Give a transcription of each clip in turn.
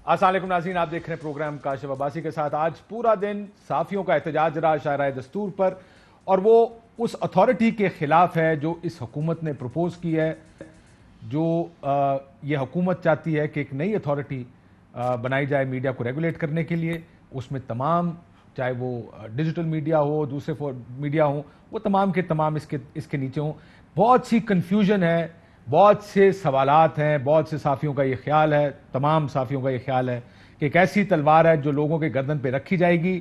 अस्सलाम वालेकुम नाज़रीन, आप देख रहे हैं प्रोग्राम काशिफ अब्बासी के साथ। आज पूरा दिन सहाफ़ियों का एहतजाज रहा शायराए दस्तूर पर, और वो उस अथॉरिटी के खिलाफ है जो इस हुकूमत ने प्रपोज की है। जो ये हुकूमत चाहती है कि एक नई अथॉरिटी बनाई जाए मीडिया को रेगुलेट करने के लिए। उसमें तमाम, चाहे वो डिजिटल मीडिया हो, दूसरे मीडिया हो, वो तमाम के तमाम इसके नीचे हों। बहुत सी कन्फ्यूजन है, बहुत से सवालात हैं, बहुत से साफियों का ये ख्याल है, तमाम साफियों का ये ख्याल है कि एक ऐसी तलवार है जो लोगों के गर्दन पे रखी जाएगी।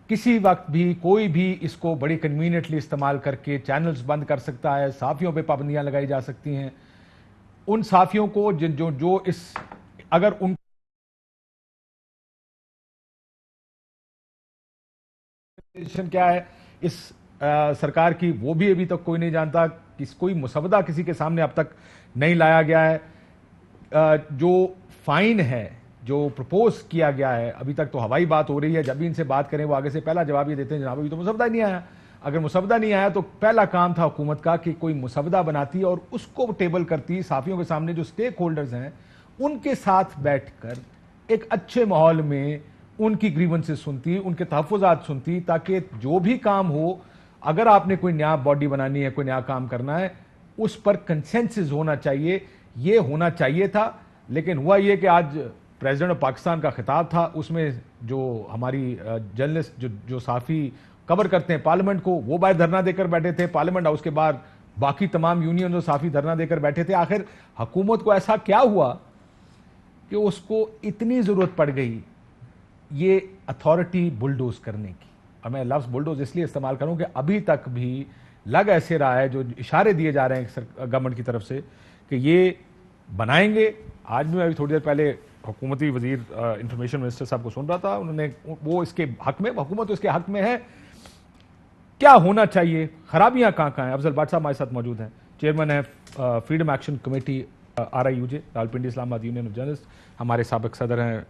किसी वक्त भी कोई भी इसको बड़ी कन्वीनियंटली इस्तेमाल करके चैनल्स बंद कर सकता है, साफियों पे पाबंदियां लगाई जा सकती हैं। उन साफियों को जो इस, अगर उन क्या है इस सरकार की, वो भी अभी तक कोई नहीं जानता। कोई मुसवदा किसी के सामने अब तक नहीं लाया गया है। जो फाइन है जो प्रपोज किया गया है, अभी तक तो हवाई बात हो रही है। जब भी इनसे बात करें वो आगे से पहला जवाब ये देते हैं, जनाब अभी तो मुसवदा नहीं आया। अगर मुसवदा नहीं आया तो पहला काम था हुकूमत का कि कोई मुसवदा बनाती और उसको टेबल करती, साफियों के सामने जो स्टेक होल्डर्स हैं उनके साथ बैठकर एक अच्छे माहौल में उनकी ग्रीवेंसेस सुनती, उनके तहफ़्फ़ुज़ात सुनती, ताकि जो भी काम हो, अगर आपने कोई नया बॉडी बनानी है, कोई नया काम करना है, उस पर कंसेंसस होना चाहिए। ये होना चाहिए था। लेकिन हुआ ये कि आज प्रेसिडेंट ऑफ पाकिस्तान का खिताब था, उसमें जो हमारी जर्नलिस्ट जो साफ़ी कवर करते हैं पार्लियामेंट को, वो बाहर धरना देकर बैठे थे। पार्लियामेंट हाउस के बाहर बाकी तमाम यूनियन और साफ़ी धरना देकर बैठे थे। आखिर हुकूमत को ऐसा क्या हुआ कि उसको इतनी ज़रूरत पड़ गई ये अथॉरिटी बुलडोज करने की? और मैं लफ्ज़ बुलडोज इसलिए इस्तेमाल करूं कि अभी तक भी लग ऐसे रहा है, जो इशारे दिए जा रहे हैं गवर्नमेंट की तरफ से कि ये बनाएंगे। आज भी मैं अभी थोड़ी देर पहले हुकूमती वजीर इंफॉर्मेशन मिनिस्टर साहब को सुन रहा था, उन्होंने वो इसके हक में, हुकूमत तो इसके हक में है। क्या होना चाहिए, खराबियां कहाँ हैं? अफजल भट्ट साहब हमारे साथ मौजूद हैं, चेयरमैन है freedom action committee RIUJ, Rawalpindi Islamabad union of journalist. हमारे साबिक सदर हैं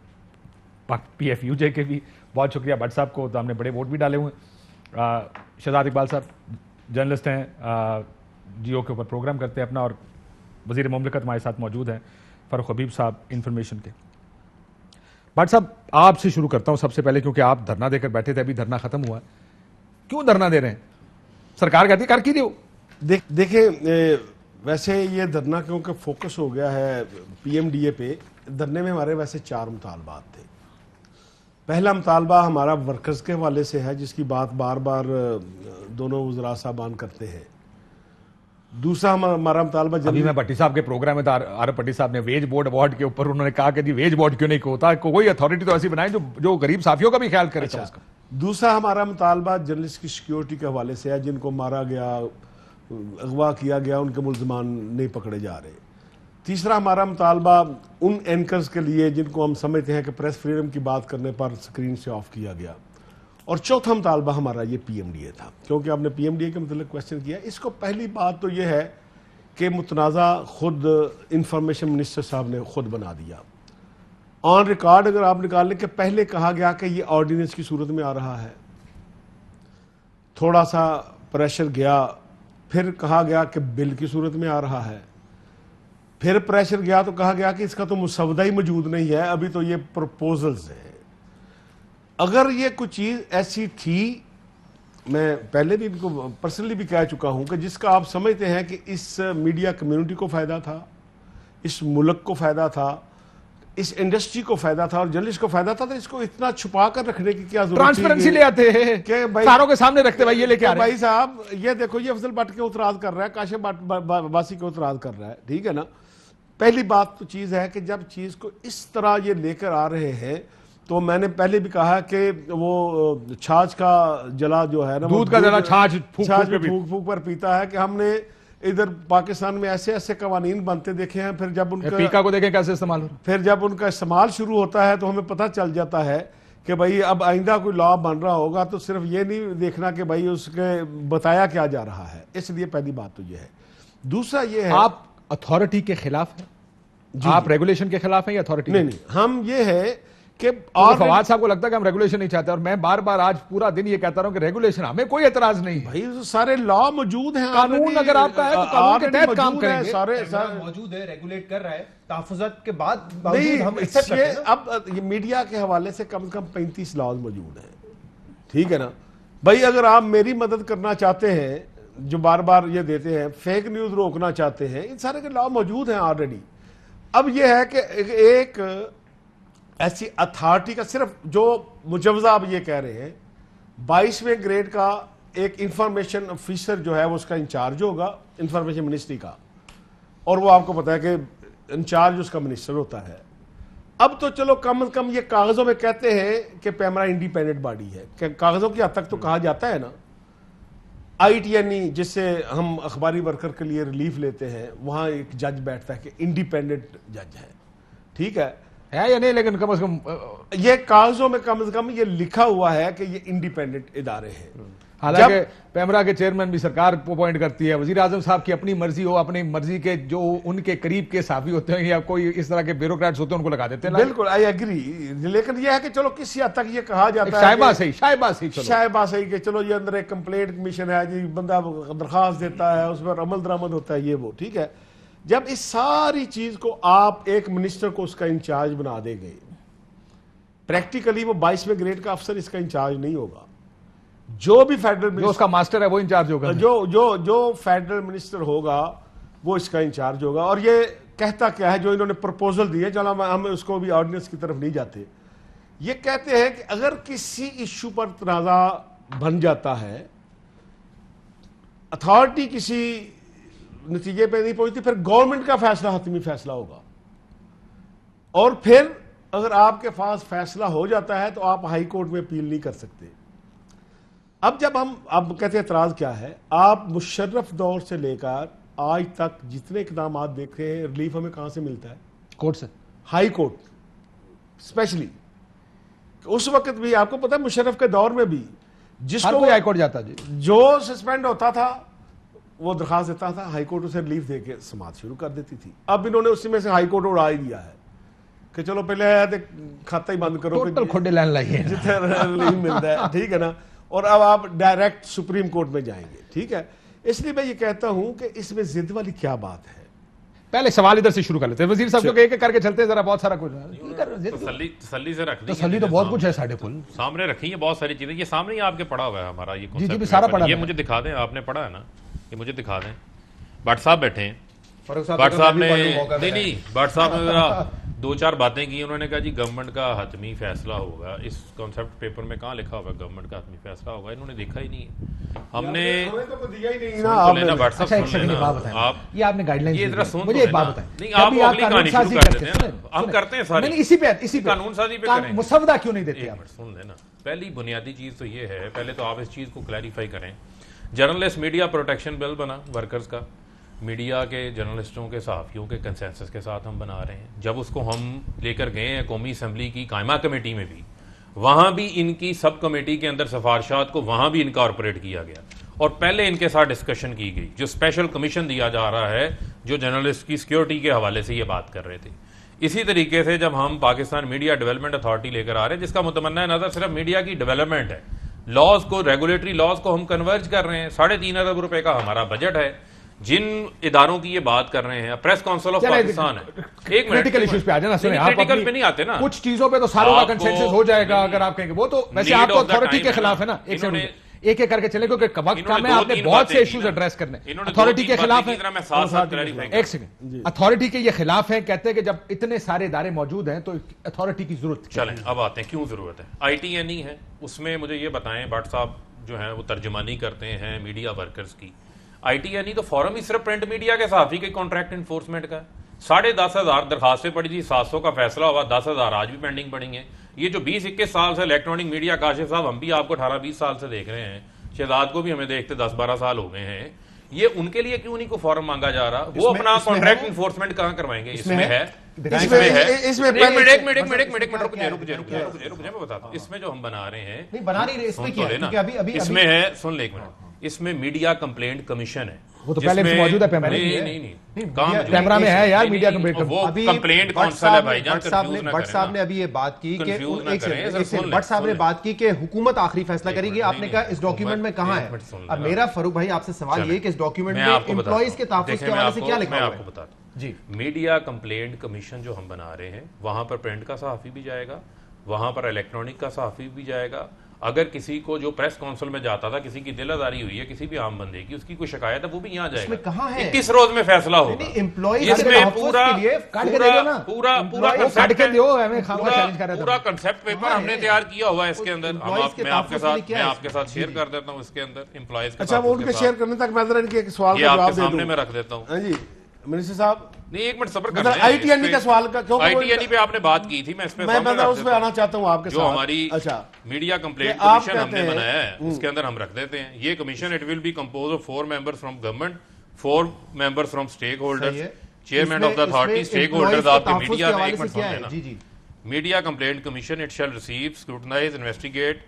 PFUJ के भी। बहुत शुक्रिया भट्ट साहब को, तो हमने बड़े वोट भी डाले हुए हैं। शहजाद इकबाल साहब जर्नलिस्ट हैं, जियो के ऊपर प्रोग्राम करते हैं अपना, और वजीर मुमलिकत हमारे साथ मौजूद हैं फ़ारूक हबीब साहब इंफॉर्मेशन के। भट्ट साहब आपसे शुरू करता हूँ सबसे पहले, क्योंकि आप धरना देकर बैठे थे, अभी धरना खत्म हुआ है। क्यों धरना दे रहे हैं? सरकार कहती कर की दो। देखिए, वैसे ये धरना क्योंकि फोकस हो गया है PMDA पे, धरने में हमारे वैसे 4 मुतालबात थे। पहला मुतालबा हमारा वर्कर्स के हवाले से है, जिसकी बात बार बार दोनों वज़रा साहबान करते हैं। दूसरा हमारा मुतालबा, अभी मैं भट्टी साहब के प्रोग्राम में आरब भट्टी साहब ने वेज बोर्ड अवार्ड के ऊपर उन्होंने कहा कि जी वेज बोर्ड क्यों नहीं होता, कोई अथॉरिटी तो ऐसी बनाए जो गरीब साफियों का भी ख्याल करे। अच्छा, दूसरा हमारा मुतालबा जर्नलिस्ट की सिक्योरिटी के हवाले से है, जिनको मारा गया, अगवा किया गया, उनके मुल्ज़मान नहीं पकड़े जा रहे। तीसरा हमारा मुतालबा उन एंकर्स के लिए जिनको हम समझते हैं कि प्रेस फ्रीडम की बात करने पर स्क्रीन से ऑफ किया गया। और चौथा मुतालबा हमारा ये PMDA था, क्योंकि आपने PMDA के मतलब क्वेश्चन किया। इसको पहली बात तो ये है कि मुतनाज़ा खुद इंफॉर्मेशन मिनिस्टर साहब ने खुद बना दिया। ऑन रिकॉर्ड अगर आप निकालने के पहले कहा गया कि ये ऑर्डिनेंस की सूरत में आ रहा है, थोड़ा सा प्रेशर गया, फिर कहा गया कि बिल की सूरत में आ रहा है, फिर प्रेशर गया तो कहा गया कि इसका तो मुसवदा ही मौजूद नहीं है, अभी तो ये प्रपोजल्स है। अगर ये कुछ चीज़ ऐसी थी, मैं पहले भी इनको पर्सनली भी कह चुका हूं कि जिसका आप समझते हैं कि इस मीडिया कम्युनिटी को फ़ायदा था, इस मुल्क को फ़ायदा था, इस इंडस्ट्री को फ़ायदा था और जर्नलिस्ट को फ़ायदा था, तो इसको इतना छुपा कर रखने की क्या जरूरत? ट्रांसपेरेंसी ले आते हैं कि भाई सारों के सामने रखते, भाई ये लेके आ रहे हैं। भाई साहब ये देखो, ये अफजल भट्ट के उतराज कर रहा है, काशिफ अब्बासी के उतराज कर रहा है, ठीक है ना। पहली बात तो चीज़ है कि जब चीज़ को इस तरह ये लेकर आ रहे हैं, तो मैंने पहले भी कहा कि वो छाछ का जला जो है ना, दूध का जला छाछ फूक फूक पर पीता है। कि हमने इधर पाकिस्तान में ऐसे ऐसे कवानीन बनते देखे हैं, फिर जब उनका पीका को देखें कैसे इस्तेमाल हो, फिर जब उनका इस्तेमाल शुरू होता है तो हमें पता चल जाता है कि भाई अब आइंदा कोई लॉ बन रहा होगा तो सिर्फ ये नहीं देखना कि भाई उसके बताया क्या जा रहा है। इसलिए पहली बात तो ये है। दूसरा ये है, आप अथॉरिटी के खिलाफ हैं? आप रेगुलेशन के खिलाफ हैं या अथॉरिटी? नहीं, हम ये है कि और फवाद साहब को लगता है कि हम रेगुलेशन नहीं चाहते, और मैं बार बार आज पूरा दिन ये कहता रहा हूं कि रेगुलेशन हमें कोई एतराज नहीं है। भाई सारे लॉ मौजूद हैं, कानून अगर आपका है तो कानून के तहत काम करेंगे। सारे मौजूद है, रेगुलेट कर रहा है, तहफ़्फ़ुज़ात के बाद नहीं, हम एक्सेप्ट करते हैं ना। अब ये मीडिया के हवाले से कम 35 लॉज मौजूद हैं, ठीक है ना भाई। अगर आप मेरी मदद करना चाहते हैं, जो बार बार ये देते हैं, फेक न्यूज रोकना चाहते हैं, इन सारे के लॉ मौजूद हैं ऑलरेडी। अब ये है कि एक ऐसी अथॉरिटी का सिर्फ जो मुजवजा आप ये कह रहे हैं, 22वें ग्रेड का एक इंफॉर्मेशन ऑफिसर जो है वो उसका इंचार्ज होगा इंफॉर्मेशन मिनिस्ट्री का, और वो आपको पता है कि इंचार्ज उसका मिनिस्टर होता है। अब तो चलो कम से कम ये कागजों में कहते हैं कि पैमरा इंडिपेंडेंट बॉडी है, कागजों की हद तक तो कहा जाता है ना। ITNE जिससे हम अखबारी वर्कर के लिए रिलीफ लेते हैं, वहां एक जज बैठता है कि इंडिपेंडेंट जज है, ठीक है या नहीं, लेकिन कम से कम ये कागजों में कम से कम ये लिखा हुआ है कि ये इंडिपेंडेंट इदारे हैं। हालांकि पैमरा के चेयरमैन भी सरकार अपॉइंट करती है, वजीर आजम साहब की अपनी मर्जी हो, अपनी मर्जी के जो उनके करीब के साफी होते हैं या कोई इस तरह के ब्यूरोक्रेट्स होते हैं उनको लगा देते हैं। बिल्कुल आई एग्री, लेकिन यह है कि चलो किसी हद तक ये कहा जाता है शायबा सही कि चलो ये अंदर एक कंप्लेंट कमीशन है जी, बंदा दरखास्त देता है, उस पर अमल दरामद होता है, ये वो ठीक है। जब इस सारी चीज को आप एक मिनिस्टर को उसका इंचार्ज बना देंगे, प्रैक्टिकली वो 22वें ग्रेड का अफसर इसका इंचार्ज नहीं होगा। जो भी फेडरल जो उसका मास्टर है वो इंचार्ज होगा, जो फेडरल मिनिस्टर होगा वो इसका इंचार्ज होगा। और ये कहता क्या है, जो इन्होंने प्रपोजल दिए, चलो हम उसको भी ऑर्डिनेंस की तरफ नहीं जाते, ये कहते हैं कि अगर किसी इश्यू पर तनाजा बन जाता है, अथॉरिटी किसी नतीजे पे नहीं पहुंचती, फिर गवर्नमेंट का फैसला हतमी फैसला होगा। और फिर अगर आपके पास फैसला हो जाता है तो आप हाई कोर्ट में अपील नहीं कर सकते। अब जब हम अब कहते हैं एतराज क्या है, आप मुशर्रफ दौर से लेकर आज तक जितने इकदाम देखे हैं, रिलीफ हमें कहां से मिलता है? कोर्ट से, हाई कोर्ट स्पेशली। उस वक्त भी आपको पता है मुशर्रफ के दौर में भी जिसको हाई कोर्ट जाता जी, जो सस्पेंड होता था वो दरखास्त देता था, हाई कोर्ट उसे रिलीफ देके समाप्त शुरू कर देती थी। अब इन्होंने उसी में से हाई कोर्ट उड़ा ही दिया है कि चलो पहले खाता ही बंद करो, टोटल खोडे लाइन लाइए जितना रिलीफ मिलता है, ठीक है ना। और अब आप डायरेक्ट सुप्रीम कोर्ट में जाएंगे, ठीक है। इसलिए मैं ये कहता हूं कि इसमें जिद वाली क्या बात है। पहले सवाल इधर से शुरू कर लेते हैं वजीर साहब, एक एक करके चलते हैं, जरा बहुत सारा कुछ तसल्ली से रख, तसल्ली तो बहुत कुछ है, साढ़े कुल सामने रखी है बहुत सारी चीजें, ये सामने ही आपके पड़ा हुआ है हमारा ये जी जी सारा पड़ा, ये मुझे दिखा दें, आपने पढ़ा है ना, ये मुझे दिखा दें। भट्ट साहब बैठे हैं, भट्ट साहब ने नहीं भट्ट साहब ने जरा दो चार बातें की। उन्होंने कहा जी गवर्नमेंट का हतमी फैसला होगा, इस कॉन्सेप्ट पेपर में कहाँ लिखा हुआ है गवर्नमेंट का हतमी फैसला होगा, इन्होंने देखा ही नहीं है। हमने तो दिया ही नहीं ना, आप ये आपने गाइडलाइन, ये जरा सुन, मुझे एक बात बताएं, नहीं आप अगली कहानी शुरू कर देते हैं, हम करते हैं सारी, इसी पे कानून साजी पे करें, मुसवदा क्यों नहीं देते आप? सुन लेना, पहली बुनियादी चीज तो ये है, पहले तो आप इस चीज को क्लैरिफाई करें। जर्नलिस्ट मीडिया प्रोटेक्शन बिल बना वर्कर्स का, मीडिया के जर्नलिस्टों के सहाफ़ियों के कंसेंसस के साथ हम बना रहे हैं। जब उसको हम लेकर गए हैं कौमी असम्बली की कायमा कमेटी में भी, वहाँ भी इनकी सब कमेटी के अंदर सिफारिशात को वहाँ भी इनकॉर्पोरेट किया गया और पहले इनके साथ डिस्कशन की गई। जो स्पेशल कमीशन दिया जा रहा है जो जर्नलिस्ट की सिक्योरिटी के हवाले से ये बात कर रहे थे, इसी तरीके से जब हम पाकिस्तान मीडिया डेवलपमेंट अथॉरिटी लेकर आ रहे हैं, जिसका मुतमन्ना नज़र सिर्फ मीडिया की डेवलपमेंट है, लॉज को, रेगुलेटरी लॉज को हम कन्वर्ज कर रहे हैं। 3.5 अरब रुपए का हमारा बजट है। जिन इदारों की ये बात कर रहे हैं, प्रेस काउंसिल ऑफ पाकिस्तान है, एक क्रिटिकल इश्यूज पे आ जाना, सुनिए आप क्रिटिकल पे नहीं आते ना, कुछ चीजों पे तो सारों का कंसेंसस हो जाएगा अगर आप कहेंगे, वो तो वैसे आपको अथॉरिटी के खिलाफ है ना, एक एक करके चले क्योंकि वक्त कम है, आपने बहुत से इश्यूज एड्रेस करने। अथॉरिटी के खिलाफ है, एक सेकंड, अथॉरिटी के ये खिलाफ है, कहते हैं कि जब इतने सारे इदारे मौजूद हैं तो अथॉरिटी की जरूरत। चलें अब आते हैं क्यों जरूरत है। ITNE है, उसमें मुझे ये बताएं, भट्ट साहब जो है वो तर्जुमानी करते हैं मीडिया वर्कर्स की। ITNE तो फॉरम ही सिर्फ प्रिंट मीडिया के साथ ही के कॉन्ट्रैक्ट इन्फोर्समेंट का 10,500 दरखास्तें पड़ी थी, 700 का फैसला हुआ, 10,000 आज भी पेंडिंग पड़ी हैं। ये जो 20-21 साल से इलेक्ट्रॉनिक मीडिया, काशिफ साहब हम भी आपको 18-20 साल से देख रहे हैं, शहजाद को भी हमें देखते 10-12 साल हो गए हैं, ये उनके लिए क्यों नहीं को फॉर्म मांगा जा रहा? वो अपना कॉन्ट्रैक्ट इन्फोर्समेंट कहाँ करवाएंगे? इसमें है, इसमें जो हम बना रहे हैं, इसमें है, सुन ले एक मिनट, इसमें मीडिया कंप्लेंट कमीशन है, वो तो पहले से मौजूद है कैमरा में। नहीं कहाँ मौजूद? कैमरा में है यार, मीडिया नहीं, कंप्लेंट वो अभी कंप्लेंट कौंसिल है भाईजान, भट्ट साहब कंफ्यूज ना भट्ट साहब करें ने ना। अभी ये बात की कि कंफ्यूज ना एक करें, सेकंड, सुन ले, भट्ट साहब ने सुन ले। बात की कि हुकूमत आखिरी फैसला एक करेगी। मिनट, आपने नहीं, कहा नहीं, इस डॉक्यूमेंट में कहाँ एक है? मिनट सुन अब लेना। मेरा फारूक भाई आपसे सवाल ये कि इस डॉक्यूमेंट मैं में आपको बताता एम्प्लॉइज के हूं। तहफ्फुज़ देखिए, के मैं हवाले से आपको- क्या लिखा मैं हुआ आपको है? बताता हूं। जी, मीडिया कंप्लेंट कमीशन जो हम बना रहे हैं, वहां पर प्रिंट का सहाफ़ी भी जाएगा, वहां पर इलेक्ट्रॉनिक का सहाफ़ी भी जाएगा। अगर किसी को जो प्रेस काउंसिल में जाता था, किसी की दिलादारी हुई है किसी भी आम बंदे की, उसकी कोई शिकायत है, वो भी यहाँ जाएगा। इसमें कहाँ है? 21 रोज में फैसला होगा। नहीं, employees इसमें के तहफ्फुज़ पूरा के लिए काट के दे दो ना। पूरा Employees concept काट के है। दो, हमें खामखा challenge कर रहे थे। पूरा कंसेप्ट पेपर कहाँ हमने है? तैयार किया हुआ है इसके अंदर। employees के मैं आपके तहफ्फुज़ के लिए साथ क्या मैं है आपके साथ शेयर कर देता हूँ इसके अंदर एम्प्लॉइज के अच्छा, वो उनके शेयर करने तक मैं जरा इनके एक सवाल ये का आपके जवाब दे सामने दूं। मैं रख देता हूँ। हाँ जी मिनिस्टर साहब, नहीं, एक मिनट सब्र कर मतलब ITNE का सवाल का क्यों ITNE पे आपने बात की थी, मैं इस पे मैं सामने रख उस पे देता आना हूं। चाहता हूँ आपके जो साथ। हमारी अच्छा, मीडिया कंप्लेंट आप कमीशन हमने कहते हैं- बनाया है, उसके अंदर हम रख देते हैं ये commission. It will be compose of 4 members from government, 4 members from stakeholders, सही है। चेयरमैन ऑफ द अथॉरिटी, इसमें स्टेक employees होल्डर्स के आपके तहफ्फुज़ मीडिया के में। हवाले एक मिनट से क्या सुन है? लेना। जी जी, media complaint commission it shall receive, scrutinise, investigate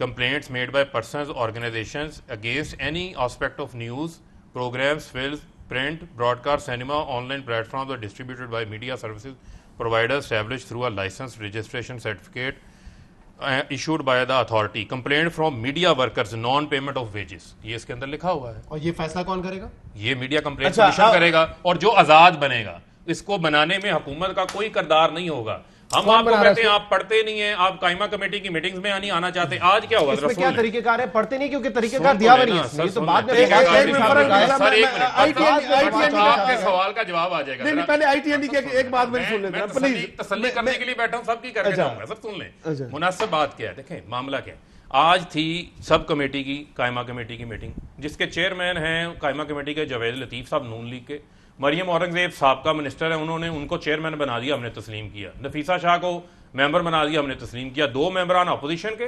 complaints made by persons, organizations against any aspect of news, programs, films, print, broadcast, cinema, online platforms are distributed by media services providers established through a licensed registration certificate issued by the authority. Complaint from media workers, non-payment of wages. ये इसके अंदर लिखा हुआ है। और ये फैसला कौन करेगा? ये मीडिया कंप्लेंट अच्छा, कमीशन करेगा, और जो आजाद बनेगा, इसको बनाने में हुकूमत का कोई किरदार नहीं होगा। हम कौन आपको बना रहा है कहते हैं आप पढ़ते नहीं हैं, आप कायमा कमेटी की मीटिंग्स में नहीं आना चाहते। आज क्या होगा? इसमें क्या तरीकेकार है? पढ़ते नहीं क्योंकि तरीकेकार सुन तो दिया हुआ लेना, नहीं है इसमें। ये सर, तो सुन बाद में लेना। बात एक करेंगे। मिनट, साहब ने कहा है। सर, एक मिनट, ITNE आपके सवाल का जवाब आ जाएगा। नहीं नहीं, पहले ITNE की एक बात मेरी सुन लेना प्लीज। तसल्ली करने के लिए बैठा हूं, सबकी करके अच्छा। जाऊंगा। सब सुन लें। अच्छा। मुनासिब बात क्या है, देखें मामला क्या है। आज थी सब कमेटी की, कायमा कमेटी की मीटिंग, जिसके चेयरमैन हैं कायमा कमेटी के जावेद लतीफ साहब, नून लीग के। मरियम औरंगजेब साहब मिनिस्टर है, उन्होंने उनको चेयरमैन बना दिया, हमने तस्लीम किया। नफीसा शाह को मेंबर बना दिया, हमने तस्लीम किया। 2 मेंबरान अपोजिशन के,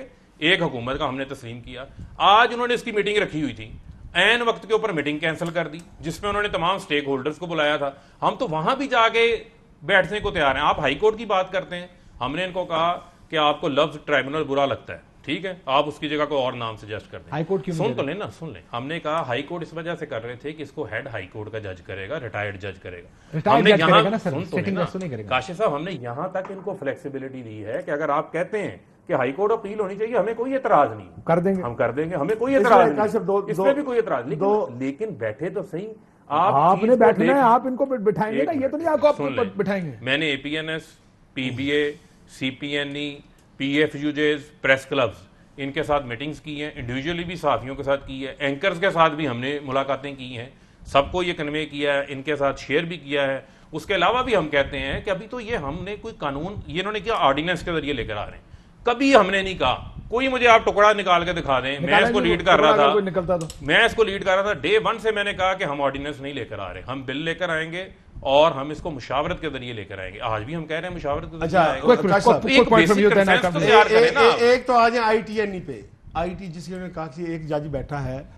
1 हुकूमत का, हमने तस्लीम किया। आज उन्होंने इसकी मीटिंग रखी हुई थी, ऐन वक्त के ऊपर मीटिंग कैंसिल कर दी, जिसमें उन्होंने तमाम स्टेक होल्डर्स को बुलाया था। हम तो वहां भी जाके बैठने को तैयार हैं। आप हाई कोर्ट की बात करते हैं। हमने इनको कहा कि आपको लफ्ज ट्राइब्यूनल बुरा लगता है, ठीक है, आप उसकी जगह कोई और नाम सजेस्ट कर दें। हाई कोर्ट क्यों सुन तो लेना, सुन ले। हमने कहा हाई कोर्ट इस वजह से कर रहे थे कि इसको हेड हाई कोर्ट का जज करेगा, रिटायर्ड जज करेगा। Retired हमने जज यहाँ करेगा ना सर, सुन तो sitting लेना, जज तो नहीं करेगा। काशिफ साहब, हमने यहाँ तक इनको फ्लेक्सिबिलिटी दी है कि अगर आप कहते हैं कि हाई कोर्ट अपील होनी चाहिए, हमें कोई एतराज नहीं, कर देंगे। हम कर देंगे, हमें कोई इसमें एतराज काशिफ नहीं, इसमें भी कोई एतराज नहीं। लेकिन बैठे तो सही, आपने चीज को बैठना है, देख- आप इनको बिठाएंगे एक ना, ये तो नहीं मिनट, आपको सुन आपको ले। बिठाएंगे। मैंने APNS, PBA, CPNE, PFUJs, press clubs, इनके साथ मीटिंग्स की हैं, इंडिविजुअली भी सहाफियों के साथ की है, एंकर्स के साथ भी हमने मुलाकातें की हैं, सबको ये कन्वे किया है, इनके साथ शेयर भी किया है। उसके अलावा भी हम कहते हैं कि अभी तो ये हमने कोई कानून, ये इन्होंने क्या ऑर्डिनेंस के जरिए लेकर आ रहे हैं। कभी हमने नहीं कहा, कोई मुझे आप टुकड़ा निकाल के दिखा दें, मैं इसको लीड कर रहा था, निकलता तो मैं इसको लीड कर रहा था डे 1 से। मैंने कहा कि हम ऑर्डिनेंस नहीं लेकर आ रहे, हम बिल लेकर आएंगे और हम इसको मुशावरत के जरिए लेकर आएंगे। आज भी हम कह रहे हैं मुशावरत के जरिए आएगा। quick point from you, then I come to- एक तो आ जाए ITNE पे। IT जिसके उन्होंने कहा कि एक जज बैठा है,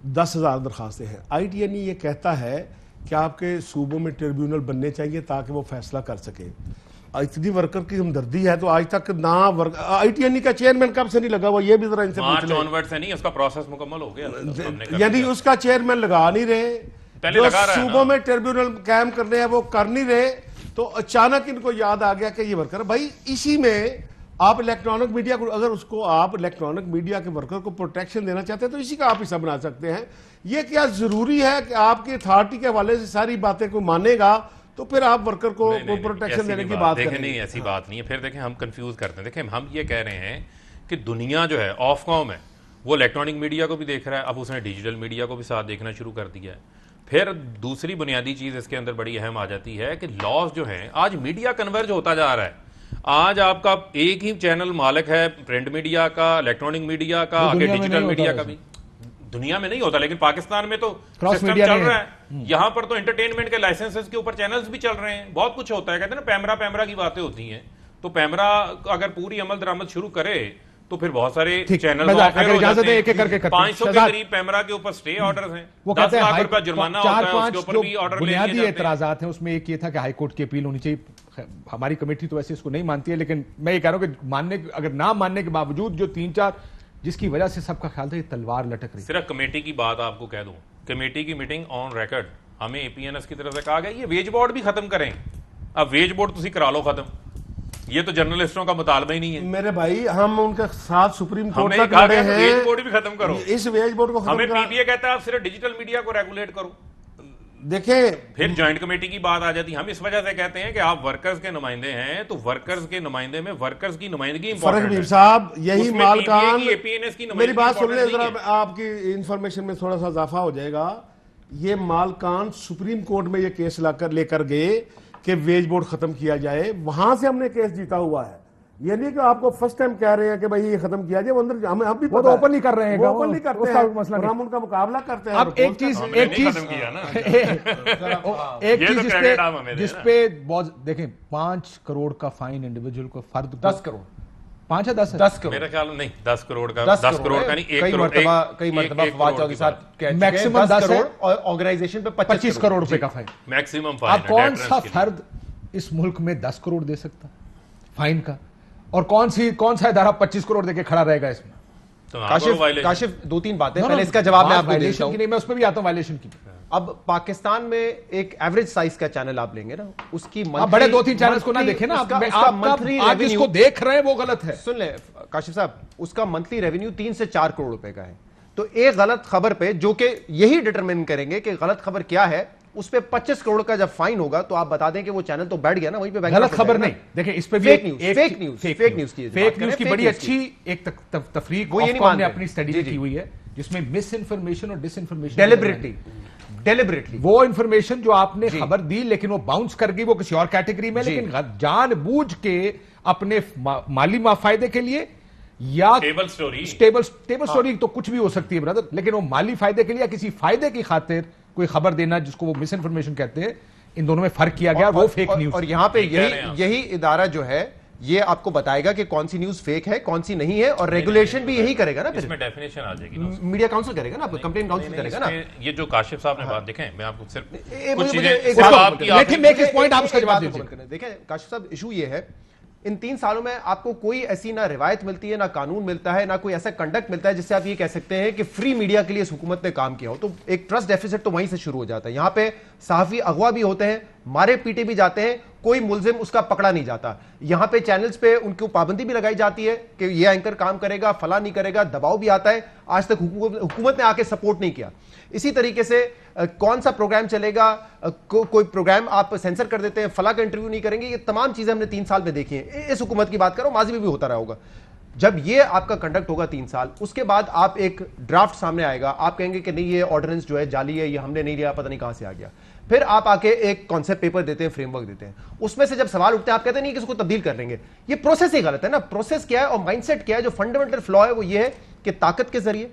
10,000 दरखास्तें हैं। ITNE ये कहता है कि आपके सूबों में ट्रिब्यूनल बनने चाहिए ताकि वो फैसला कर सके। इतनी वर्कर की हमदर्दी है तो आज तक ना ITNE का चेयरमैन कब से नहीं लगा हुआ, ये भी जरा इनसे पूछ मार्च लें। ऑनवर्ड से नहीं, उसका प्रोसेस मुकम्मल हो गया, हमने कर यानी दिया। उसका चेयरमैन लगा नहीं रहे, पहले जो लगा रहा है ना। सूबों में ट्रिब्यूनल कायम करने हैं वो कर नहीं रहे, तो अचानक इनको याद आ गया कि ये वर्कर भाई, इसी में आप इलेक्ट्रॉनिक मीडिया को, अगर उसको आप इलेक्ट्रॉनिक मीडिया के वर्कर को प्रोटेक्शन देना चाहते हैं तो इसी का आप हिस्सा बना सकते हैं। ये क्या जरूरी है कि आपकी अथॉरिटी के हवाले से सारी बातें कोई मानेगा तो फिर आप वर्कर को नहीं, प्रोटेक्शन ऐसी देने नहीं की बात देखें, करेंगे? नहीं ऐसी बात नहीं है। फिर देखें हम कंफ्यूज करते हैं। देखें हम ये कह रहे हैं कि दुनिया जो है ऑफकॉम है, वो इलेक्ट्रॉनिक मीडिया को भी देख रहा है, अब उसने डिजिटल मीडिया को भी साथ देखना शुरू कर दिया है। फिर दूसरी बुनियादी चीज इसके अंदर बड़ी अहम आ जाती है कि लॉज जो हैं, आज मीडिया कन्वर्ज होता जा रहा है। आज आपका एक ही चैनल मालिक है, प्रिंट मीडिया का, इलेक्ट्रॉनिक मीडिया का, आगे दुनिया में डिजिटल नहीं मीडिया होता का भी। दुनिया में नहीं होता, लेकिन पाकिस्तान में तो क्रॉस सिस्टम मीडिया चल नहीं रहा है। है। यहाँ पर तो एंटरटेनमेंट के लाइसेंसेस के ऊपर चैनल्स भी चल रहे हैं, बहुत कुछ होता है। कहते हैं ना पैमरा की बातें होती हैं, तो पैमरा अगर पूरी अमल दरामद शुरू करे तो फिर बहुत सारे चैनल अगर इजाजत है एक-एक करके 500 के करीब पैमरा के ऊपर स्टे ऑर्डर्स हैं, वो 10 कहते हैं लाख रुपया जुर्माना होता है, 4-5 उसके ऊपर जो भी ऑर्डर ले लिए बुनियादी जाते हैं। एतराजात हैं, उसमें एक ये था कि हाई कोर्ट की अपील होनी चाहिए। हमारी कमेटी तो वैसे इसको नहीं मानती है, लेकिन मैं ये कह रहा हूं कि मानने, अगर ना मानने के बावजूद जो 3-4 जिसकी वजह से सबका ख्याल था ये तलवार लटक रही। सिर्फ कमेटी की बात आपको कह दूं, कमेटी की मीटिंग ऑन रिकॉर्ड हमें एपीएनएस की तरफ से कहा गया ये वेज बोर्ड भी खत्म करें। अब वेज बोर्ड तुसी करा लो खत्म, ये तो जर्नलिस्टों का मुतालबा ही नहीं है। मेरे भाई हम उनके साथ सुप्रीम कोर्ट हमें तक कहा लड़े गया हैं, वेज बोर्ड भी खत्म करो। इस वेज बोर्ड को हमें खत्म पीबीए कहता है आप सिर्फ डिजिटल मीडिया को रेगुलेट करो, देखें फिर ज्वाइंट कमेटी की बात आ जाती है। हम इस वजह से कहते हैं कि आप वर्कर्स के नुमाइंदे हैं तो वर्कर्स के नुमाइंदे में वर्कर्स की नुमाइंदगी फर्क इंपॉर्टेंट नहीं है। साहब, यही उसमें मालकान PBA की, APNS की मेरी नुमाइंदगी बात सुन ले important जरा, नहीं है। आपकी इंफॉर्मेशन में थोड़ा सा इजाफा हो जाएगा। ये मालकान सुप्रीम कोर्ट में ये केस लेकर गए कि वेज बोर्ड खत्म किया जाए, वहां से हमने केस जीता हुआ है। ये नहीं कि आपको फर्स्ट टाइम कह रहे हैं कि भाई ये खत्म किया जाए, वो अंदर हमें अब भी वो पता तो है। ओपन नहीं कर रहे हैं, वो ओपन नहीं करते उसका हैं, मसला और नहीं। हम उनका मुकाबला करते हैं। अब एक चीज हमने एक नहीं चीज खत्म किया ना। एक ये चीज तो credit आप हमें जिस देना। पे बहुत देखें 5 करोड़ का फाइन इंडिविजुअल को फर्द 10 करोड़ 5 है 10 है 10 करोड़ मेरा ख्याल नहीं 10 करोड़ का 10 10 करोड़ का नहीं 1 कई करोड़ मर्तबा एक- कई एक- मर्तबा एक फवाद करोड़ चौधरी की साहब बात। कह चुके हैं, मैक्सिमम 10 10 है। करोड़ और ऑर्गेनाइजेशन पे 25 करोड़ रुपए का फाइन। मैक्सिमम फाइन अब कौन सा फर्द इस मुल्क में 10 करोड़ दे सकता फाइन का, और कौन सा इदारा 25 करोड़ देके खड़ा रहेगा इसमें? काशिफ 2-3 बातें पहले इसका जवाब मैं आपको देता वायलेशन की हूं। नहीं, मैं उस पर भी आता हूं वायलेशन की। अब पाकिस्तान में एक एवरेज साइज का चैनल आप लेंगे ना, उसकी आप बड़े 2-3 चैनल्स को ना देखें ना, आप जिसको देख रहे हैं वो गलत है। सुन ले काशिफ साहब, उसका मंथली रेवेन्यू 3 से 4 करोड़ रुपए का है। तो एक गलत खबर पे, जो कि यही डिटरमिन करेंगे कि गलत खबर क्या है, उस पे 25 करोड़ का जब फाइन होगा तो आप बता दें कि वो चैनल तो बैठ गया ना, वहीं पे गलत खबर नहीं। देखिए इस पे भी फेक न्यूज की फेक न्यूज की बड़ी अच्छी एक तफरीक वो ये नहीं हमने मानते। अपनी स्टडी जी, में जी। की हुई है, जिसमें मिस इन्फॉर्मेशन और डिस इन्फॉर्मेशन डेलिबरेटली वो इन्फॉर्मेशन जो आपने जी। खबर दी लेकिन वो बाउंस कर गई, वो किसी और कैटेगरी में, जी। लेकिन जानबूझ के अपने माली फायदे के लिए या टेबल स्टोरी टेबल स्टोरी तो कुछ भी हो सकती है ब्रदर, लेकिन वो माली फायदे के लिए या किसी फायदे की खातिर कोई खबर देना जिसको वो मिस इन्फॉर्मेशन कहते हैं, इन दोनों में फर्क किया गया। वो फेक न्यूज और यहां पे ठीक कह रहे हैं आप। यही इदारा जो है ये आपको बताएगा कि कौन सी न्यूज फेक है कौन सी नहीं है, और रेगुलेशन भी यही करेगा ना, फिर इसमें डेफिनेशन आ जाएगी ना। मीडिया काउंसिल करेगा ना, कंप्लेंट काउंसिल नहीं, करेगा ना। इसमें ये जो काशिफ साहब ने बात देखें, मैं आपको सिर्फ मुझे- कुछ मुझे चीजें एक सिर्फ बात आपकी बताइए। लेकिन make his point, आप उसका एक जवाब बात दीजिए। को देखें काशिफ साहब, इशू ये है, इन 3 सालों में आपको कोई ऐसी ना रिवायत मिलती है, ना कानून मिलता है, ना कोई ऐसा कंडक्ट मिलता है जिससे आप ये कह सकते हैं कि फ्री मीडिया के लिए इस हुकूमत ने काम किया हो। तो एक ट्रस्ट डेफिसिट तो वहीं से शुरू हो जाता है। यहां पे सहाफी अगवा भी होते हैं, मारे पीटे भी जाते हैं, कोई मुलजिम उसका पकड़ा नहीं जाता। यहां पे चैनल्स पे उनको पाबंदी भी लगाई जाती है कि ये एंकर काम करेगा, फला नहीं करेगा, दबाव भी आता है। आज तक हुकूमत ने आके सपोर्ट नहीं किया। इसी तरीके से कौन सा प्रोग्राम चलेगा, कोई प्रोग्राम आप सेंसर कर देते हैं, फला का इंटरव्यू नहीं करेंगे। ये तमाम चीजें हमने 3 साल में देखी हैं। इस हुकूमत की बात करो, माजी में भी होता रहा होगा। जब ये आपका कंडक्ट होगा 3 साल, उसके बाद आप एक ड्राफ्ट सामने आएगा, आप कहेंगे कि नहीं ये ऑर्डिनेंस जो है जाली है, ये हमने नहीं लिया, पता नहीं कहां से आ गया। फिर आप आके एक कॉन्सेप्ट पेपर देते हैं, फ्रेमवर्क देते हैं, उसमें से जब सवाल उठते हैं आप कहते नहीं कि इसको तब्दील कर लेंगे। ये प्रोसेस ही गलत है ना। प्रोसेस क्या है और माइंडसेट क्या है? जो फंडामेंटल फ्लॉ है वो ये है कि ताकत के जरिए,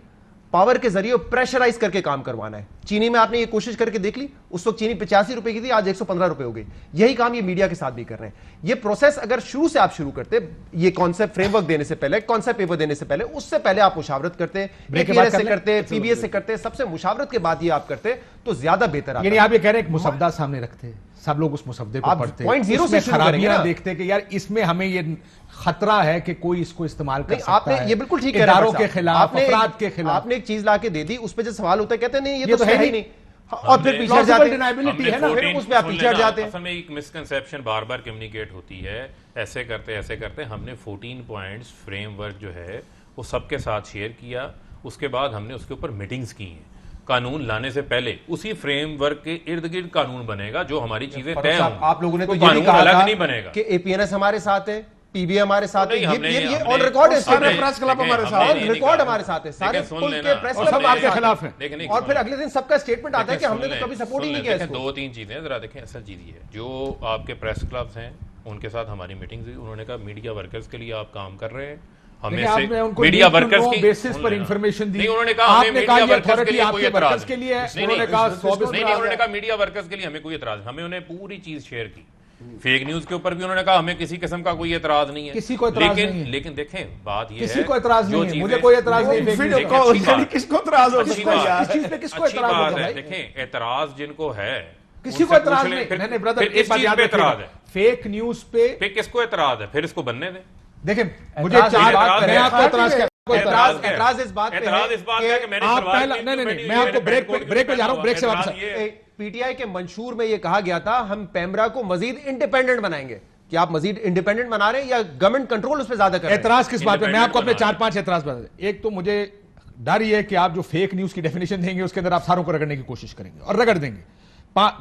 पावर के जरिए प्रेशराइज करके काम करवाना है। चीनी में आपने ये कोशिश करके देख ली, उस वक्त चीनी 85 रुपए की थी, आज 115 रुपए हो गई। यही काम ये मीडिया के साथ भी कर रहे हैं। ये प्रोसेस अगर शुरू से आप शुरू करते, ये कॉन्सेप्ट फ्रेमवर्क देने से पहले, कॉन्सेप्ट पेपर देने से पहले, उससे पहले आप मुशावरत करते, APNS से करते, PBS से करते, सबसे मुशावरत के बाद ये आप करते तो ज्यादा बेहतर आता। यानी आप ये कह रहे हैं एक मुसद्दा सामने रखते हैं, सब लोग उस मुसद्दे को आप पढ़ते point zero से उसमें शुरू करेंगे खराबियां ना। देखते कि यार इसमें हमें ये खतरा है कि कोई इसको इस्तेमाल कर नहीं, सकता आपने है, ये बिल्कुल ठीक कह रहे हैं इदारों डॉक्टर के साहब। खिलाफ, आपने अफराद के खिलाफ। आपने एक चीज लाके दे दी, उस पर जब सवाल होता है कहते हैं नहीं ये ये तो तो है है ही ही नहीं, और फिर पीछे हट जाते हैं। डिनाइबिलिटी है ना, हमने फिर उस पे आप 14 पीछे हट जाते हैं। असल में एक मिसकंसेप्शन बार बार कम्युनिकेट होती है, ऐसे करते हमने 14 पॉइंट्स फ्रेमवर्क जो है वो सबके साथ शेयर किया। उसके बाद हमने उसके ऊपर मीटिंग्स की हैं। कानून लाने से पहले उसी फ्रेमवर्क के इर्द गिर्द कानून बनेगा जो हमारी चीजें तय होंगी। आप लोगों ने तो कोई ये भी कानून कहा अलग था नहीं बनेगा कि APNS हमारे साथ है, PBA हमारे साथ है, नहीं, हमने- ये हमने- ऑन रिकॉर्ड है, सारे स्टेटमेंट। प्रेस क्लब हमारे हमने साथ, और नहीं रिकॉर्ड कहा। हमारे साथ है, सारे लेकिन सुन पुल लेना, के प्रेस और क्लब सब हमारे आपके साथ खिलाफ है। लेकिन एक और सुन फिर लें। अगले दिन सबका स्टेटमेंट आता है कि सुन हमने तो लें, कभी सपोर्ट ही सुन नहीं लें, किया देखें, इसको। 2-3 चीजें जरा देखें। असल चीज ये है, जो आपके प्रेस क्लब्स हैं उनके साथ हमारी मीटिंग्स हुई, उन्होंने कहा मीडिया वर्कर्स के लिए आप काम कर रहे हैं, हमें लेकिन से आपने उनको media need to workers know की basis सुन पर लेना। information दी। नहीं, उन्होंने कहा आपने हमें कहा मीडिया ये वर्कर्स के authority लिए कोई आपके एतराज workers के लिए है। नहीं, उन्होंने नहीं, कहा नहीं, 100 नहीं, उन्होंने कहा मीडिया वर्कर्स के लिए हमें कोई एतराज, हमने उन्हें पूरी चीज शेयर की। फेक न्यूज के ऊपर भी उन्होंने कहा हमें किसी किस्म का कोई एतराज नहीं है, किसी को एतराज लेकिन नहीं है। लेकिन देखें बात ये है, किसी को एतराज जो नहीं है, चीजें- मुझे कोई एतराज नहीं है fake फिर news को- अच्छी बात। किसको इतराज हो अच्छी सकता है बात। यार? इस चीज पे किसको अच्छी एतराज बात होगा है। भाई? देखें एतराज जिनको है किसी को उनसे एतराज पूछ लें, नहीं। फिर- नहीं ब्रदर, फिर एक इस बात चीज याद पे रखिएगा, एतराज है, फेक न्यूज पे फिर किसको एतराज है, फिर इसको बनने दें। देखें मुझे एतराज की चार बात मैं करें, आपको एतराज कोई एतराज इस बात पे एतराज इस बात है कि मैंने आप सवाल पहला किए, नहीं, मैंने मैं ये आपको ब्रेक पे जा रहा हूं, ब्रेक से वापस पीटीआई के मंशूर में यह कहा गया था हम पैमरा को मजीद इंडिपेंडेंट बनाएंगे। कि आप मजीद इंडिपेंडेंट बना रहे हैं या गवर्नमेंट कंट्रोल उस पर ज्यादा कर रहे हैं? एतराज किस बात पे? मैं आपको अपने Independent 4-5 एतराज बता दें। एक तो मुझे डर ये है कि आप जो फेक न्यूज की डेफिनेशन देंगे उसके अंदर आप सारों को रगड़ने की कोशिश करेंगे और रगड़ देंगे।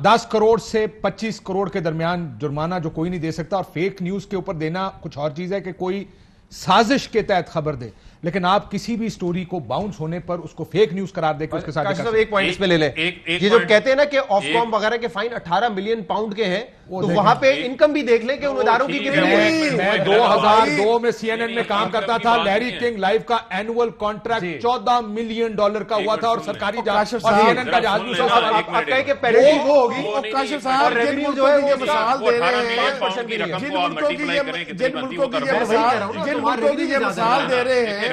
10 करोड़ से 25 करोड़ के दरमियान जुर्माना जो कोई नहीं दे सकता, और फेक न्यूज के ऊपर देना कुछ और चीज है कि कोई साजिश के तहत खबर दे, लेकिन आप किसी भी स्टोरी को बाउंस होने पर उसको फेक न्यूज करार देकर उसके साथ काशिफ साहब एक पॉइंट इसमें ले लें। ये जो कहते हैं ना कि ऑफकॉम वगैरह के फाइन 18 मिलियन पाउंड के हैं, तो वहां पे इनकम भी देख लें कि उन इदारों की कितनी। मैं 2002 में CNN में काम करता था। लैरी किंग लाइव का एनुअल कॉन्ट्रैक्ट $14 मिलियन का हुआ था और सरकारी जहाज और CNN का जहाज भी। आप कहें कि पेनल्टी वो होगी और काशिफ साहब जिन रेवेन्यू मुल्कों जो है की ये वो मिसाल दे रहे हैं, जिन मुल्कों की ये मिसाल दे रहे हैं